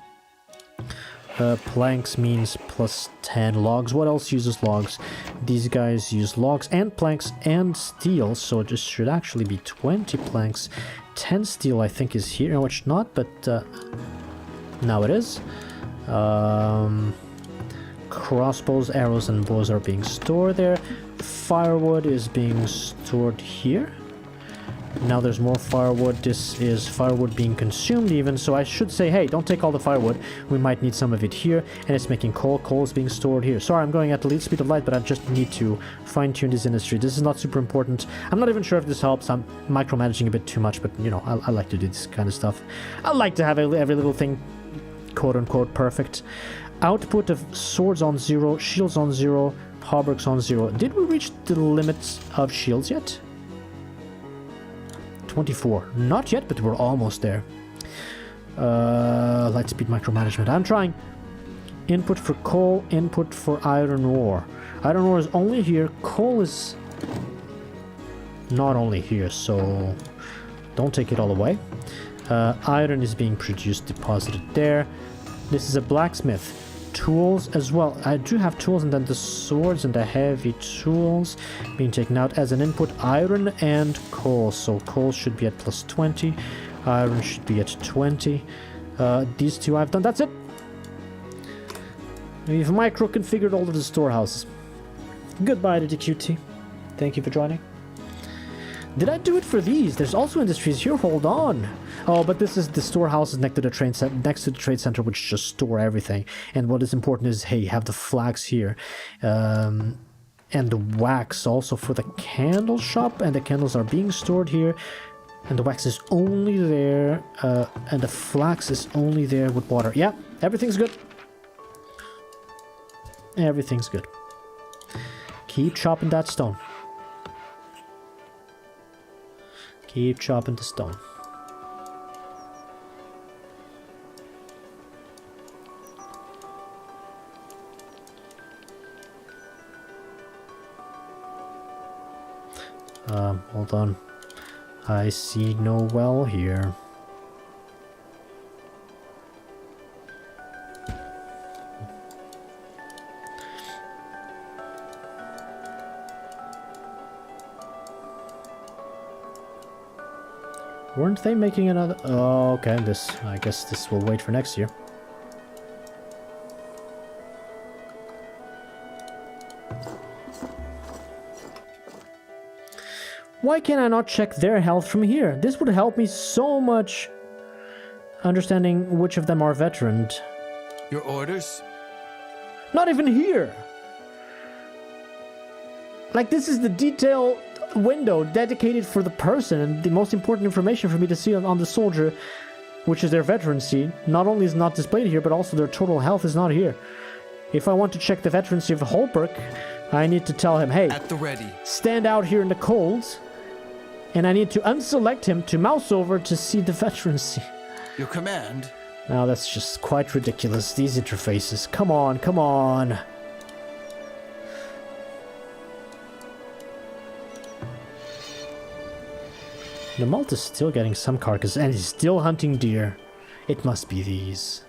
Planks means +10. Logs. What else uses logs? These guys use logs and planks and steel, so it should actually be 20 planks. 10 steel I think is here. No, it's not, but now it is. Crossbows, arrows, and bows are being stored there. Firewood is being stored here. Now there's more firewood. This is firewood being consumed even, so I should say, hey, don't take all the firewood. We might need some of it here, and it's making coal. Coal is being stored here. Sorry, I'm going at the speed of light, but I just need to fine-tune this industry. This is not super important. I'm not even sure if this helps. I'm micromanaging a bit too much, but, you know, I like to do this kind of stuff. I like to have every little thing, quote-unquote, perfect. Output of swords on 0, shields on 0, hauberks on 0. Did we reach the limits of shields yet? 24. Not yet, but we're almost there. Lightspeed micromanagement. I'm trying. Input for coal, input for iron ore. Iron ore is only here. Coal is not only here, so don't take it all away. Iron is being produced, deposited there. This is a blacksmith. Tools as well. I do have tools, and then the swords and the heavy tools being taken out as an input. Iron and coal. So coal should be at +20. Iron should be at 20. These two I've done. That's it. We've micro-configured all of the storehouses. Goodbye to DQT. Thank you for joining. Did I do it for these? There's also industries here. Hold on. Oh, but this is the storehouses next to the trade center, which just store everything. And what is important is, hey, you have the flags here, and the wax also for the candle shop. And the candles are being stored here, and the wax is only there, and the flax is only there with water. Yeah, everything's good. Everything's good. Keep chopping that stone. Keep chopping the stone. Hold on. I see no well here. Weren't they making another? Oh, okay. I guess this will wait for next year. Why can I not check their health from here? This would help me so much understanding which of them are veteran. Your orders? Not even here! Like, this is the detail window dedicated for the person, and the most important information for me to see on the soldier, which is their veterancy, not only is not displayed here, but also their total health is not here. If I want to check the veterancy of Holberg, I need to tell him, hey, at the ready. Stand out here in the cold, and I need to unselect him to mouse over to see the veterancy. Your command? Now that's just quite ridiculous, these interfaces. Come on, come on. The malt is still getting some carcass, and he's still hunting deer. It must be these.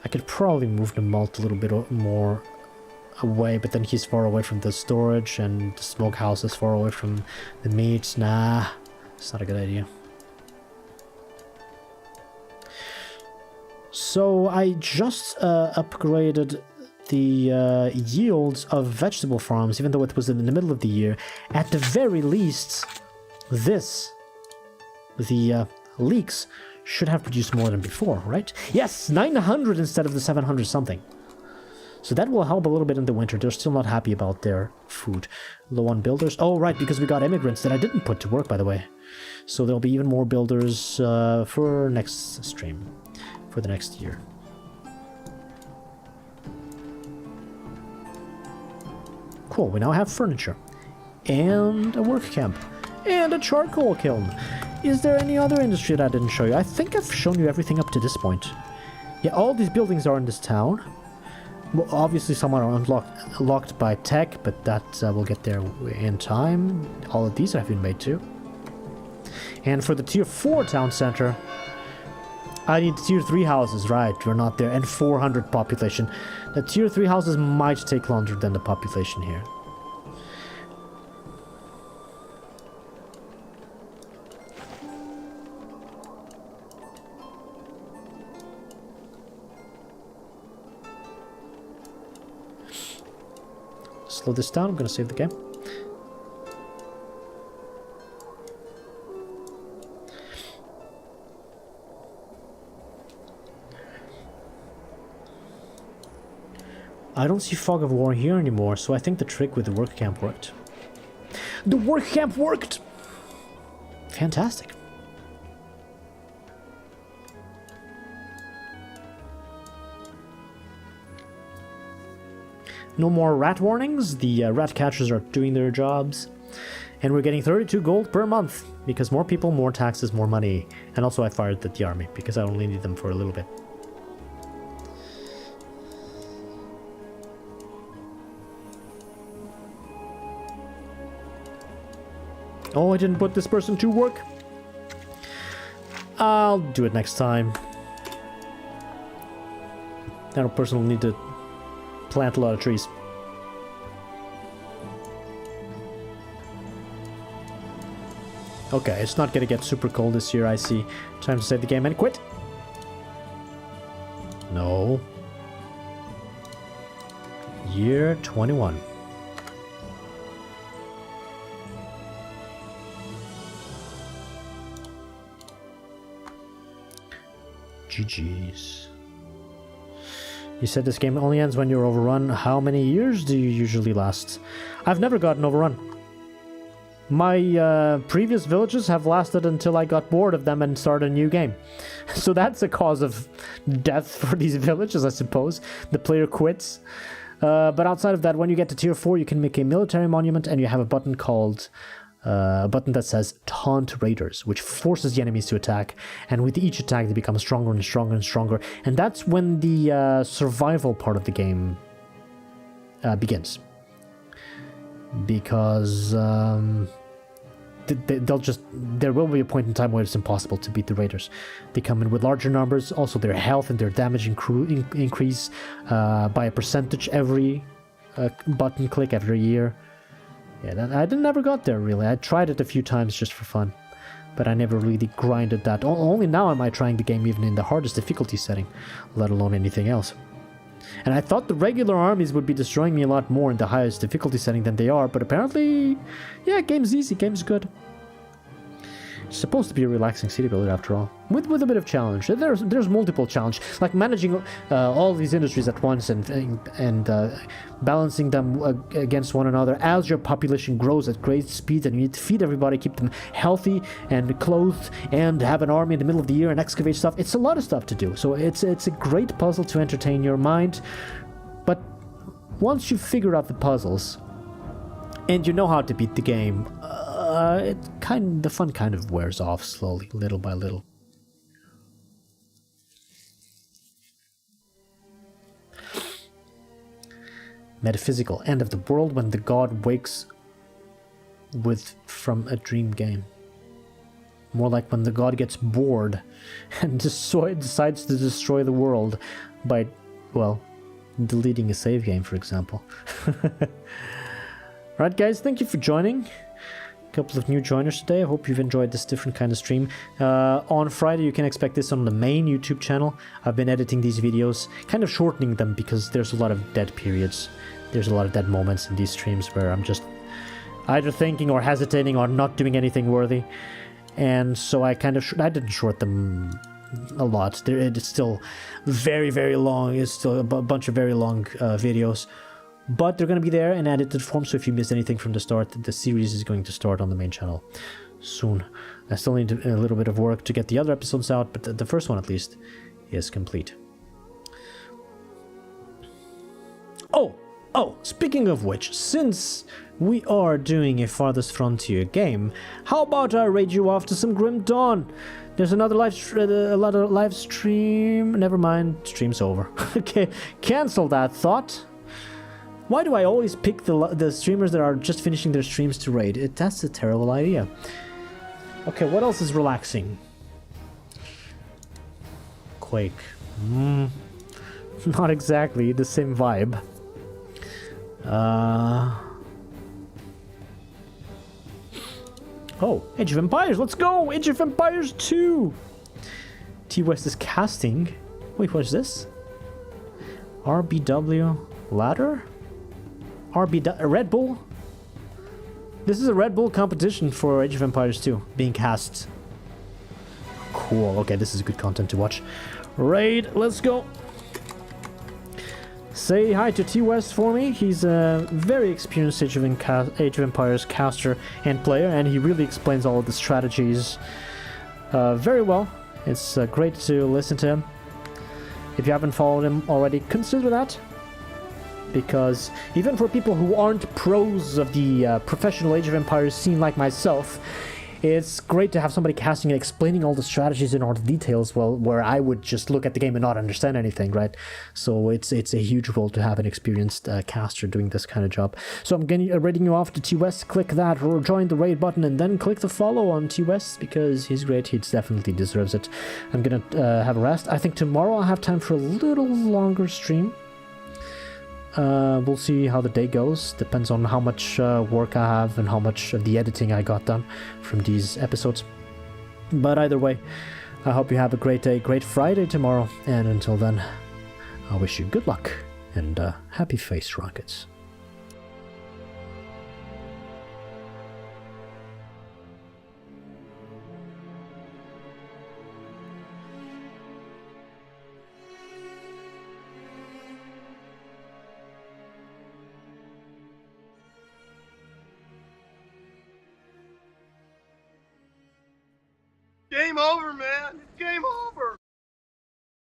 I could probably move the malt a little bit more away, but then he's far away from the storage, and the smokehouse is far away from the meat. Nah, it's not a good idea. So I just upgraded the yields of vegetable farms, even though it was in the middle of the year. At the very least, the leeks should have produced more than before, right? Yes, 900 instead of the 700 something. So that will help a little bit in the winter. They're still not happy about their food. Low on builders. Oh, right, because we got immigrants that I didn't put to work, by the way. So there'll be even more builders for next stream, for the next year. Cool, we now have furniture. And a work camp. And a charcoal kiln. Is there any other industry that I didn't show you? I think I've shown you everything up to this point. Yeah, all these buildings are in this town. Well, obviously some are locked by tech, but that will get there in time. All of these have been made too. And for the tier 4 town center, I need tier 3 houses, right? We're not there. And 400 population. The tier 3 houses might take longer than the population here. Slow this down, I'm gonna save the game. I don't see fog of war here anymore, so I think the trick with the work camp worked. The work camp worked! Fantastic. No more rat warnings, the rat catchers are doing their jobs. And we're getting 32 gold per month, because more people, more taxes, more money. And also I fired the army, because I only need them for a little bit. Oh, I didn't put this person to work. I'll do it next time. That person will need to plant a lot of trees. Okay, it's not gonna get super cold this year, I see. Time to save the game and quit. No. Year 21. GG's. You said this game only ends when you're overrun. How many years do you usually last? I've never gotten overrun. My previous villages have lasted until I got bored of them and started a new game. So that's a cause of death for these villages, I suppose. The player quits. But outside of that, when you get to tier 4, you can make a military monument, and you have a button called... a button that says Taunt Raiders, which forces the enemies to attack, and with each attack they become stronger and stronger and stronger, and that's when the survival part of the game begins. Because there will be a point in time where it's impossible to beat the raiders. They come in with larger numbers, also their health and their damage increase by a percentage every button click every year. Yeah, I never got there, really. I tried it a few times just for fun, but I never really grinded that. Only now am I trying the game even in the hardest difficulty setting, let alone anything else. And I thought the regular armies would be destroying me a lot more in the highest difficulty setting than they are, but apparently, yeah, game's easy, game's good. It's supposed to be a relaxing city builder after all, with a bit of challenge. There's multiple challenge, like managing all these industries at once and balancing them against one another as your population grows at great speed, and you need to feed everybody, keep them healthy and clothed, and have an army in the middle of the year and excavate stuff. It's a lot of stuff to do, so it's a great puzzle to entertain your mind. But once you figure out the puzzles and you know how to beat the game, the fun kind of wears off slowly, little by little. Metaphysical end of the world when the god wakes from a dream game. More like when the god gets bored and decides to destroy the world by, well, deleting a save game, for example. Right, guys, thank you for joining. Couple of new joiners today. I hope you've enjoyed this different kind of stream. On Friday you can expect this on the main YouTube channel. I've been editing these videos, kind of shortening them because there's a lot of dead periods. There's a lot of dead moments in these streams where I'm just either thinking or hesitating or not doing anything worthy. And so I didn't short them a lot. It's still very, very long. It's still a bunch of very long videos. But they're going to be there in edited form, so if you missed anything from the start, the series is going to start on the main channel soon. I still need a little bit of work to get the other episodes out, but the first one at least is complete. Oh, speaking of which, since we are doing a Farthest Frontier game, how about I raid you off to some Grim Dawn? There's another live stream. Never mind, stream's over. Okay, cancel that thought. Why do I always pick the streamers that are just finishing their streams to raid? That's a terrible idea. Okay, what else is relaxing? Quake. Not exactly the same vibe. Oh, Age of Empires, let's go! Age of Empires 2! T-West is casting. Wait, what is this? RBW ladder? Red Bull? This is a Red Bull competition for Age of Empires 2 being cast. Cool. Okay, this is good content to watch. Raid, let's go. Say hi to T-West for me. He's a very experienced Age of Empires caster and player, and he really explains all of the strategies very well. It's great to listen to him. If you haven't followed him already, consider that. Because even for people who aren't pros of the professional Age of Empires scene like myself, it's great to have somebody casting and explaining all the strategies and all the details, well, where I would just look at the game and not understand anything, right? So it's a huge role to have an experienced caster doing this kind of job. So I'm raiding you off to T-West. Click that or join the raid button, and then click the follow on T-West because he's great. He definitely deserves it. I'm gonna have a rest. I think tomorrow I'll have time for a little longer stream. We'll see how the day goes. Depends on how much work I have and how much of the editing I got done from these episodes. But either way, I hope you have a great day, great Friday tomorrow, and until then, I wish you good luck and happy face rockets. Game over, man. It's game over.